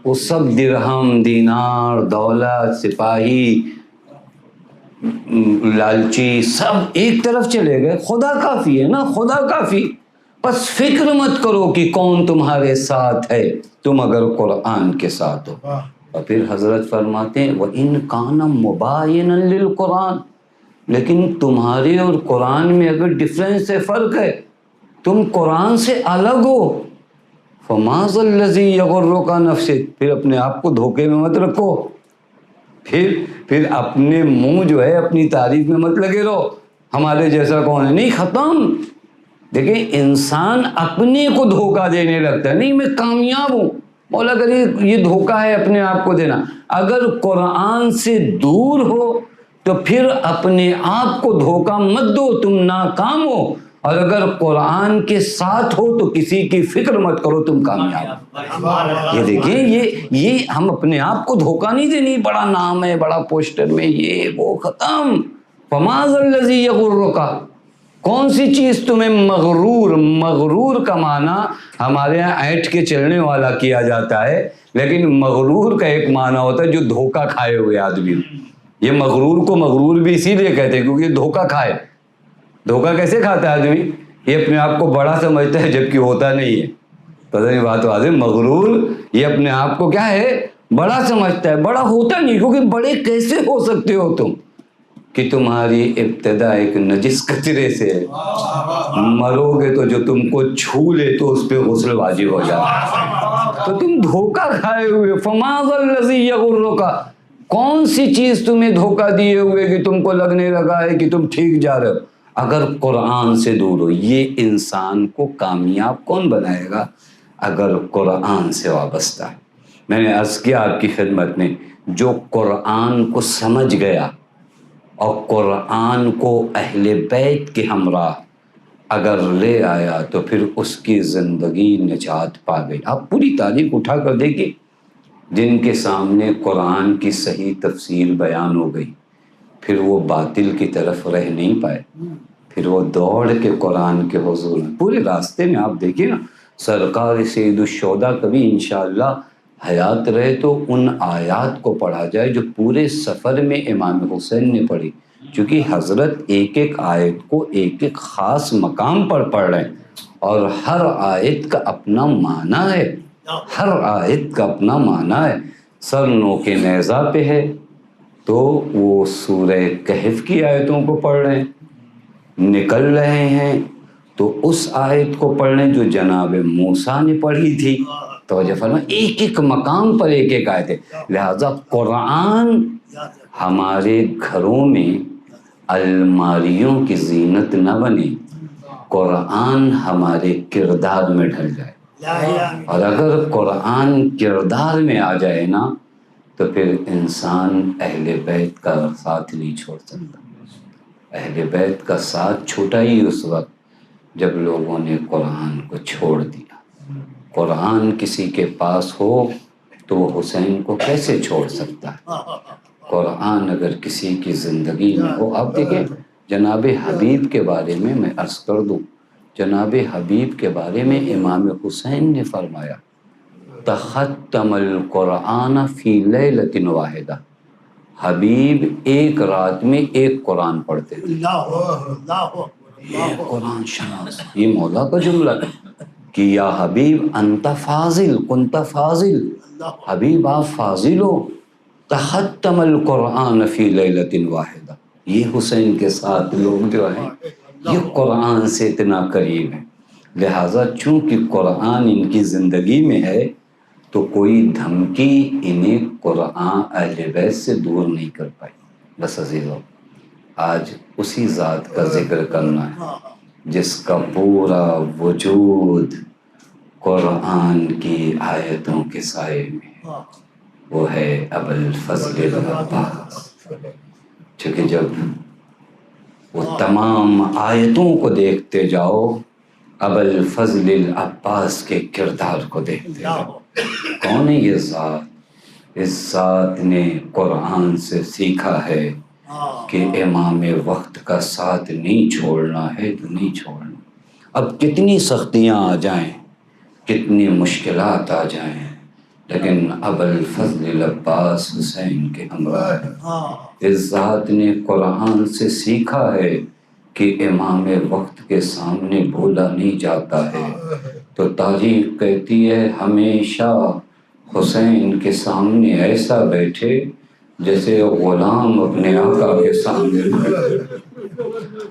وہ سب درہم دینار دولت سپاہی لالچی سب ایک طرف چلے گئے، خدا کافی ہے نا، خدا کافی۔ بس فکر مت کرو کہ کون تمہارے ساتھ ہے، تم اگر قرآن کے ساتھ ہو۔ اور پھر حضرت فرماتے ہیں وَإِن كَانَ مُبَايِنًا لِلْقُرْآنِ، لیکن تمہارے اور قرآن میں اگر ڈفرینس ہے، فرق ہے، تم قرآن سے الگ ہو، فَمَاذَا الَّذِي يَغُرُّكَ نَفْسِكَ، پھر اپنے آپ کو دھوکے میں مت رکھو، پھر اپنے منہ جو ہے اپنی تعریف میں مت لگے رہو ہمارے جیسا کون ہے، نہیں ختم۔ دیکھیں انسان اپنے کو دھوکہ دینے لگتا ہے، نہیں میں کامیاب ہوں، مولا کریم یہ دھوکہ ہے اپنے آپ کو دینا۔ اگر قرآن سے دور ہو تو پھر اپنے آپ کو دھوکہ مت دو، تم ناکام ہو، اور اگر قرآن کے ساتھ ہو تو کسی کی فکر مت کرو، تم کامیاب ہو۔ یہ دیکھیں یہ ہم اپنے آپ کو دھوکہ نہیں دینی، بڑا نام ہے بڑا پوسٹر میں یہ وہ ختم۔ فَمَاذَا الَّذِي يَغُرُّكَ، کون سی چیز تمہیں مغرور، مغرور کا معنی ہمارے یہاں اینٹ کے چلنے والا کیا جاتا ہے، لیکن مغرور کا ایک معنی ہوتا ہے جو دھوکہ کھائے ہوئے آدمی. یہ مغرور کو مغرور بھی اسی لیے کہتے ہیں کیونکہ یہ دھوکہ کھائے. دھوکہ کیسے کھاتا ہے آدمی؟ یہ اپنے آپ کو بڑا سمجھتا ہے جبکہ ہوتا نہیں ہے. پتہ نہیں بات واضح. مغرور یہ اپنے آپ کو کیا ہے؟ بڑا سمجھتا ہے، بڑا ہوتا نہیں. کیونکہ بڑے کیسے ہو سکتے ہو تم کہ تمہاری ابتدا ایک نجس کچرے سے ہے. مرو گے تو جو تم کو چھو لے تو اس پہ غسل واجب ہو جاتا ہے. تو تم دھوکہ کھائے ہوئے. فما ذا الذی یغرک، کون سی چیز تمہیں دھوکہ دیے ہوئے کہ تم کو لگنے لگا ہے کہ تم ٹھیک جا رہے ہو. اگر قرآن سے دور ہو. یہ انسان کو کامیاب کون بنائے گا؟ اگر قرآن سے وابستہ ہے. میں نے عرض کیا آپ کی خدمت میں، جو قرآن کو سمجھ گیا اور قرآن کو اہل بیت کے ہمراہ اگر لے آیا تو پھر اس کی زندگی نجات پا گئی. آپ پوری تاریخ اٹھا کر دیکھیں، جن کے سامنے قرآن کی صحیح تفسیر بیان ہو گئی پھر وہ باطل کی طرف رہ نہیں پائے. پھر وہ دوڑ کے قرآن کے حضور میں پورے راستے میں آپ دیکھیں نا. سرکار سید الشہداء کبھی انشاءاللہ حیات رہے تو ان آیات کو پڑھا جائے جو پورے سفر میں امام حسین نے پڑھی. چونکہ حضرت ایک ایک آیت کو ایک ایک خاص مقام پر پڑھ رہے ہیں اور ہر آیت کا اپنا معنی ہے. ہر آیت کا اپنا معنی ہے. سر نو کے نیزہ پہ ہے تو وہ سورہ کہف کی آیتوں کو پڑھ رہے ہیں. نکل رہے ہیں تو اس آیت کو پڑھ رہے ہیں جو جناب موسیٰ نے پڑھی تھی. توجہ فرمائیں، ایک ایک مقام پر ایک ایک آیت ہے. لہذا قرآن ہمارے گھروں میں الماریوں کی زینت نہ بنے، قرآن ہمارے کردار میں ڈھل جائے. اور اگر قرآن کردار میں آ جائے نا تو پھر انسان اہل بیت کا ساتھ نہیں چھوڑ سکتا. اہل بیت کا ساتھ چھوٹا ہی اس وقت جب لوگوں نے قرآن کو چھوڑ دیا. قرآن کسی کے پاس ہو تو وہ حسین کو کیسے چھوڑ سکتا ہے؟ قرآن اگر کسی کی زندگی میں ہو. آپ دیکھیں جناب حبیب کے بارے میں عرض کر دوں، جناب حبیب کے بارے میں امام حسین نے فرمایا تختم القرآن فی لیلۃ واحدہ. حبیب ایک رات میں ایک قرآن پڑھتے تھے. یہ قرآن شناس، یہ مولا کا جملہ ہے کہ یا حبیب انت فاضل کنت فاضل. حبیب آپ فاضل ہو. تختم القرآن فی لیلۃ واحدہ. یہ حسین کے ساتھ لوگ جو ہیں یہ قرآن سے اتنا قریب ہیں. لہٰذا چونکہ قرآن ان کی زندگی میں ہے تو کوئی دھمکی انہیں قرآن اہل بیت سے دور نہیں کر پائی. بس عزیزو، آج اسی ذات کا ذکر کرنا ہے جس کا پورا وجود قرآن کی آیتوں کے سائے میں. وہ ہے ابوالفضل العباس. چونکہ جب وہ تمام آیتوں کو دیکھتے جاؤ ابوالفضل العباس کے کردار کو دیکھتے جاؤ. کون ہے یہ ذات؟ اس ذات نے قرآن سے سیکھا ہے کہ امام وقت کا ساتھ نہیں چھوڑنا ہے تو نہیں چھوڑنا. اب کتنی سختیاں آ جائیں، کتنی مشکلات آ جائیں، لیکن ابوالفضل العباس حسین کے ہمراہ ہے. اس ذات نے قرآن سے سیکھا ہے کہ امام وقت کے سامنے بولا نہیں جاتا ہے. تو تاریخ کہتی ہے ہمیشہ حسین کے سامنے ایسا بیٹھے جیسے غلام اپنے آقا کے سامنے بیٹھے.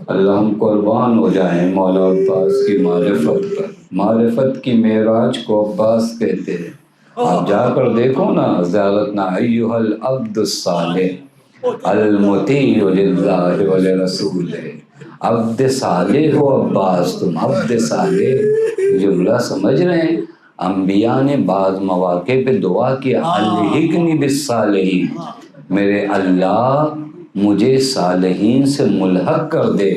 اللہ ہم قربان ہو جائیں مولا عباس کی معرفت پر. معرفت کی معراج کو عباس کہتے ہیں. آپ جا کر دیکھو نا، زیارت نا ایھا العبد الصالح المطیع للہ ولرسولہ. عبد صالح ہو عباس، تم عبد صالح. جملہ سمجھ رہے ہیں؟ انبیاء نے بعض مواقع پہ دعا کیا الحقنی بالصالحین، میرے اللہ مجھے صالحین سے ملحق کر دے.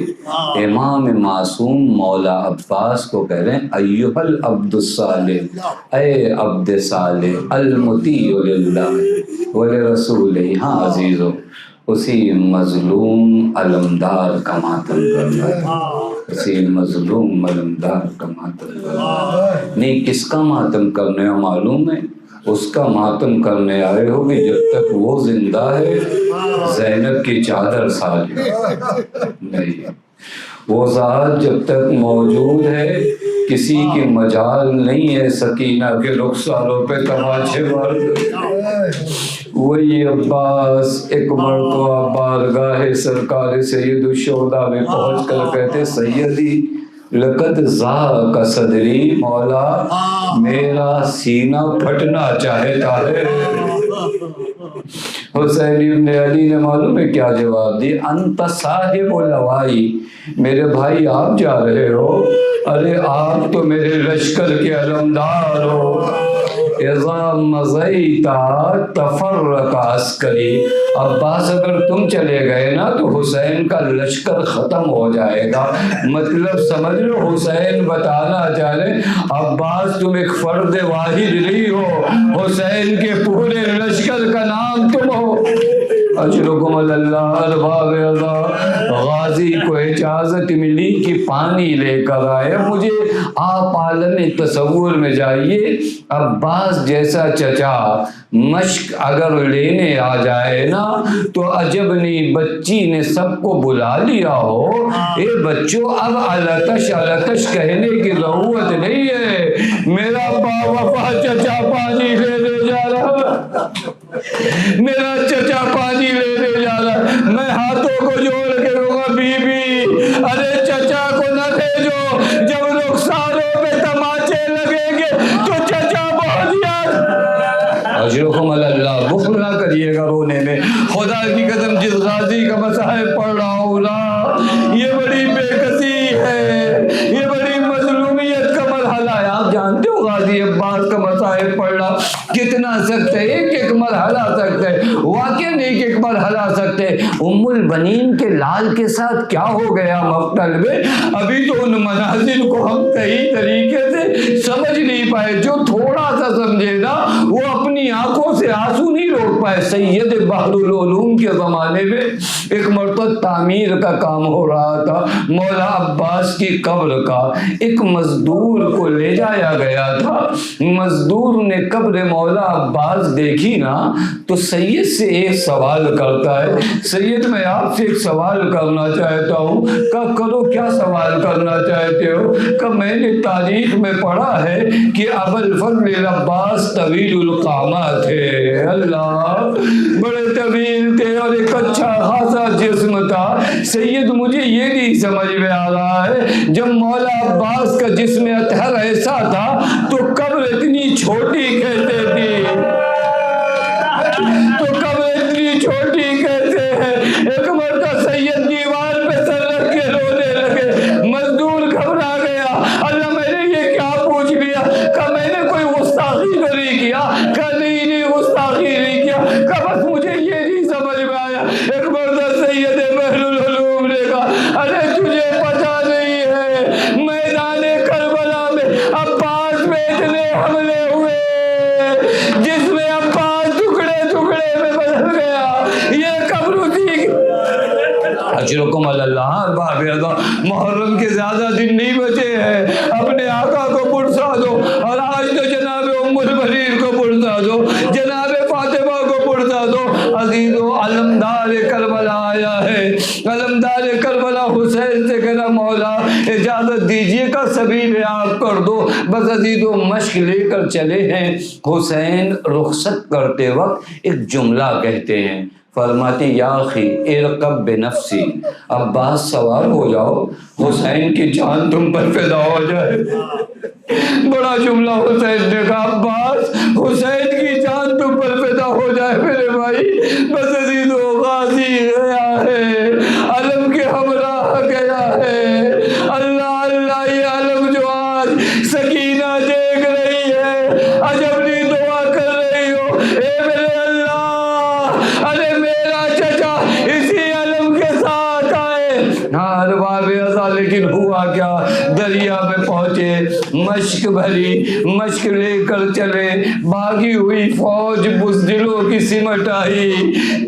امام معصوم مولا عباس کو کہہ رہے ہیں ایھا العبد الصالح، اے عبد صالح المطیع للہ ولرسولہ. ہاں عزیزو، اسی مظلوم علمدار کا ماتم کرنا ہے. کسی مظلوم علمدار کا ماتم کرنا نہیں، کس کا ماتم کرنے ہو معلوم ہے؟ اس کا ماتم کرنے آئے ہو کہ جب تک وہ زندہ ہے زینب کی چادر سالی نہیں، وہ ذات جب تک موجود ہے کسی کی مجال نہیں ہے سکینہ کے رخساروں پہ تماچے مار وہی عباس ایک مرتبہ بارگاہ سرکار سید الشہداء میں پہنچ کر کہتے سیدی لقد ذاق صدری، مولا میرا سینہ پھٹنا چاہتا ہے۔ حسین ابن علی نے معلوم ہے کیا جواب دی؟ انت صاحب لوائی، میرے بھائی آپ جا رہے ہو، ارے آپ تو میرے لشکر کے علمدار ہو۔ اذا مضیتا تفرق عسکری، عباس اگر تم چلے گئے نا تو حسین کا لشکر ختم ہو جائے گا۔ مطلب سمجھ لو حسین بتانا چاہے عباس تم ایک فرد واحد نہیں ہو، حسین کے پورے لشکر کا نام تم ہو۔ اجرکم اللہ ارباب ازا، غازی کو اجازت ملی کہ پانی لے کر آئے۔ مجھے آپ عالم تصور میں جائیے، عباس جیسا چچا مشق اگر لینے آ جائے نا تو عجب نہیں بچی نے سب کو بلا لیا ہو، اے بچوں اب التش التش کہنے کی ضرورت نہیں ہے، میرا باوفا چچا پانی لینے جا رہا، میرا چچا پانی لینے جا رہا، میں ہاتھوں کو جوڑ کے کہوں گا بی بی ارے چچا کو نہ بھیجو، جب رخساروں پہ تماچے لگیں گے تو چچا بہت یاد۔ اجرکم اللہ، بخل نہ کریے گا رونے میں، خدا کی قسم جس غازی کا مصاحب پڑھ رہا ہوں نا، یہ بڑی بے کسی ہے، یہ بڑی مظلومیت کا مرحلہ ہے۔ آپ جانتے ہو غازی عباس کا مصاحب پڑھنا کتنا سخت ہے، ایک ایک مرحلہ سخت ہے، واقعی ایک ایک مرحلہ سخت ہے۔ ام البنین کے لال کے ساتھ کیا ہو گیا مقتل میں، ابھی تو ان مناظر کو ہم صحیح طریقے سے سمجھ نہیں پائے، جو تھوڑا سا سمجھے نا وہ اپنی آنکھوں سے آنسو نہیں روک پائے۔ سید بحر العلوم کے زمانے میں ایک مرتبہ تعمیر کا کام ہو رہا تھا، مولا عباس کی قبر کا، ایک مزدور کو لے جایا گیا تھا، مزدور نے قبر مولا عباس دیکھی نا تو سید سے ایک سوال کرتا ہے، سید میں آپ سے ایک سوال کرنا چاہتا ہوں۔ کہ کرو، کیا سوال کرنا چاہتے ہو؟ کہ میں نے تاریخ میں پڑھا ہے کہ ابوالفضل العباس طویل القامہ تھے، اللہ بڑے طویل تھے اور ایک اچھا خاصا جسم تھا۔ سید مجھے یہ نہیں سمجھ میں آ رہا ہے، جب مولا عباس کا جسم اطہر ایسا تھا تو قبر اتنی چھوٹی کیسے تھی، تو قبر اتنی چھوٹی کیسے ہے؟ ایک مرتبہ سید دیوار پہ سر رکھ کے رونے لگے، مزدور گھبرا گیا، اللہ میں نے یہ کیا پوچھ لیا؟ کہ میں نے کوئی گستاخی تو نہیں کیا؟ کہ نہیں گستاخی نہیں کیا، کہ بس مجھے یہ نہیں سمجھ میں آیا۔ ایک مرتبہ سید بحر العلوم نے کہا ارے تجھے پتہ نہیں ہے میدان کربلا میں عباس پہ اتنے حملے ہوئے جس میں عباس ٹکڑے ٹکڑے میں بدل گیا، یہ قبر تھی۔ اجرکم اللہ ارباب ازا، محرم کے زیادہ دن نہیں بچے ہیں، اپنے آقا کو پرسا دو، اور آج تو جناب ام البنین کو پرسا دو، جناب فاطمہ کو پرسا دو۔ عزیزو علمدار کربلا آیا ہے، علمدار کربلا حسین سے کہنا مولا اجازت دیجئے کا سبیل آپ کر دو، بس عزیزو مشق لے کر چلے ہیں۔ حسین رخصت کرتے وقت ایک جملہ کہتے ہیں، فرماتے یا اخی ارقب بنفسی، عباس سوار ہو جاؤ، حسین کی جان تم پر فدا ہو جائے۔ بڑا جملہ حسین نے کہا، عباس حسین کی جان تم پر فدا ہو جائے میرے بھائی، بس عزیز و غازی گیا ہے، علم کے ہمراہ گیا ہے۔ اللہ اللہ، یہ علم جو آج سکینہ دیکھ رہی ہے، عجب نہیں دعا کر رہی ہو، اے میرے اللہ، ارے میرا چچا اسی علم کے ساتھ آئے۔ ارباب ازا، لیکن ہوا کیا؟ دریا میں پہنچے، مشق مشق بھری مشق لے کر چلے، بھاگی ہوئی فوج بزدلوں کی سمٹ آئی،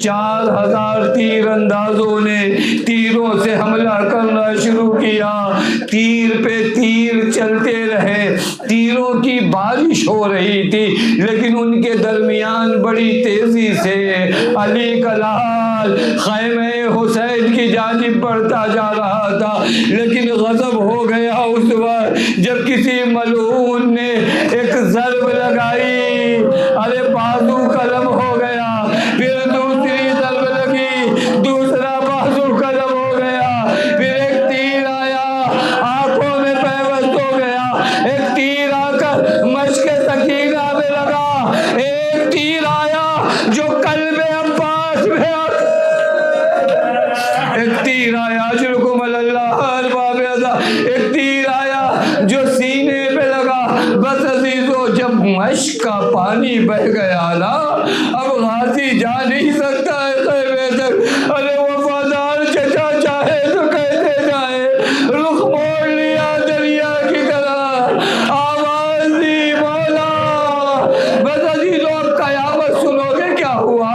4000 تیر اندازوں نے تیروں سے حملہ کرنا شروع کیا، تیر پہ تیر چلتے رہے، تیروں کی بارش ہو رہی تھی، لیکن ان کے درمیان بڑی تیزی سے علی کا لال خیمہ حسین کی جانب بڑھتا جا رہا تھا، لیکن غضب ہو گیا اس وقت جب کسی ملعون نے ایک ضرب لگائی، ارے بازو قلم ہو گیا، پھر دوسری ضرب لگی، دوسرا بازو قلم ہو گیا، پھر ایک تیر آیا آنکھوں میں پیوست ہو گیا، ایک تیر آ کر مشق سکینہ میں لگا، ایک تیر آیا جو قلب عباس میں ایک تیر آیا اجرکم اللہ ارباب ادا، ایک تیر آیا جو سینے پہ لگا۔ بس عزیزو جب مشق کا پانی بہ گیا نا، اب غازی جا نہیں سکتا ہے خیمے تک، ارے وفادار چچا چاہے تو کہتے جائے، رخ موڑ لیا دریا کی طرح، آواز دی مولا۔ بس عزیزو اب قیامت سنو گے کیا ہوا،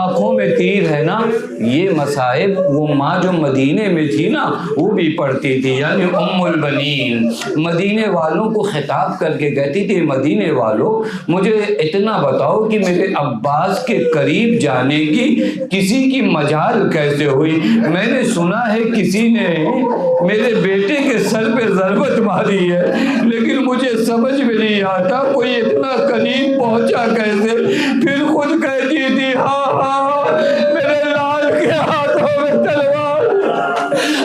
آنکھوں میں تیر ہے نا، یہ مصائب وہ ماں جو مدینے میں تھی نا وہ بھی پڑھتی تھی، یعنی ام البنین مدینے والوں کو خطاب کر کے کہتی تھی، مدینے والوں مجھے اتنا بتاؤ کہ میرے عباس کے قریب جانے کی کسی کی مجال کیسے ہوئی، میں نے سنا ہے کسی نے میرے بیٹے کے سر پہ ضربت ماری ہے، لیکن مجھے سمجھ میں نہیں آتا کوئی اتنا قریب پہنچا کیسے، پھر خود کہتی تھی ہاں ہاں میرے لال کے ہاتھوں میں تلوار،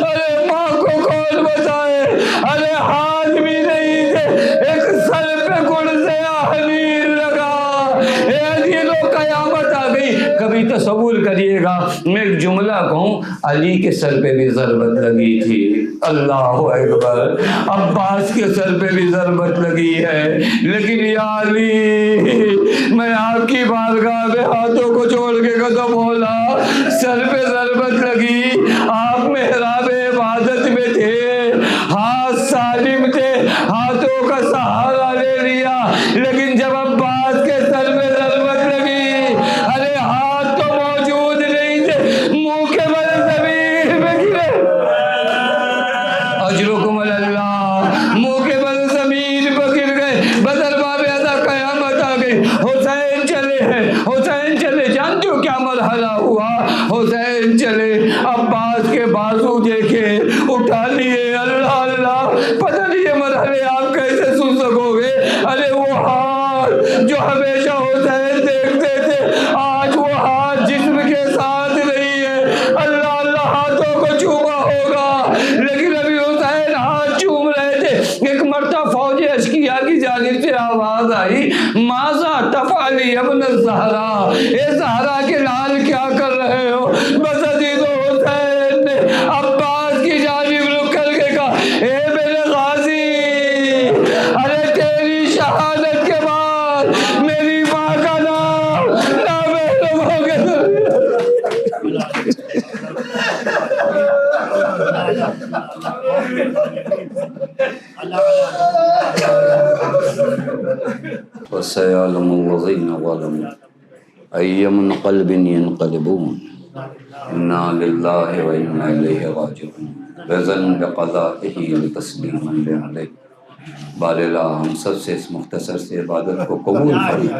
ارے ماں کو کون بتائے، ارے ہاتھ بھی نہیں تھے، ایک سر پہ گڑ سے حنین لگا، یہ لوگ قیامت آ گئی۔ کبھی تصور کریے گا میں ایک جملہ کہوں، علی کے سر پہ بھی ضربت لگی تھی، اللہ اکبر، عباس کے سر پہ بھی ضربت لگی ہے، لیکن یا علی میں آپ کی بارگاہ میں ہاتھوں کو جوڑ کے قدم مولا، سر پہ ضربت لگی، آپ محراب عبادت میں تھے، ہاتھ سالم تھے، ہاتھوں کا سہارا لے لیا، لیکن جب عباس کے سر پہ ضربت لگی، ارے ہاتھ تو موجود نہیں تھے، منہ کے بل زمین میں گرے، اجرکم اللہ، منہ کے بل زمین پر گر گئے۔ بدر باب ادا قیامت آ گئی، حسین چلے ہیں، حسین چلے، جانتے ہو کیا مرحلہ ہوا، حسین چلے، عباس کے بازو دیکھے، اٹھا لیے، اللہ اللہ، پتہ نہیں یہ مرحلے آپ کیسے سن سکو گے، ارے وہ ہاتھ جو ہمیشہ حسین دیکھتے تھے، آج وہ ہاتھ جسم کے ساتھ نہیں ہے، اللہ اللہ، ہاتھوں کو چوما ہوگا، لیکن ابھی حسین ہاتھ چوم رہے تھے، ایک مرتبہ فوج اشکیا کی جانب سے آواز آئی، ماذا تفعلی ابن الزہرا، اے زہرا کے لال کیا کر رہے ہو، بس عزیز و حسین نے عباس کی جانب رک کر کے کہا، اے میرے غازی، ارے تیری شہادت کے بعد میری ماں کا نام نامعلوم ہو گیا۔ وَسَيَعْلَمُ الَّذِينَ ظَلَمُوا أَيَّ مُنْقَلِبٍ يَنْقَلِبُونَ إِنَّا لِلَّهِ وَإِنَّا إِلَيْهِ رَاجِعُونَ رضاً بِقَضَائِهِ وَتَسْلِيمًا لِعَلَيْهِ۔ بار الہ ہم سب سے اس مختصر سے عبادت کو قبول فرمائے۔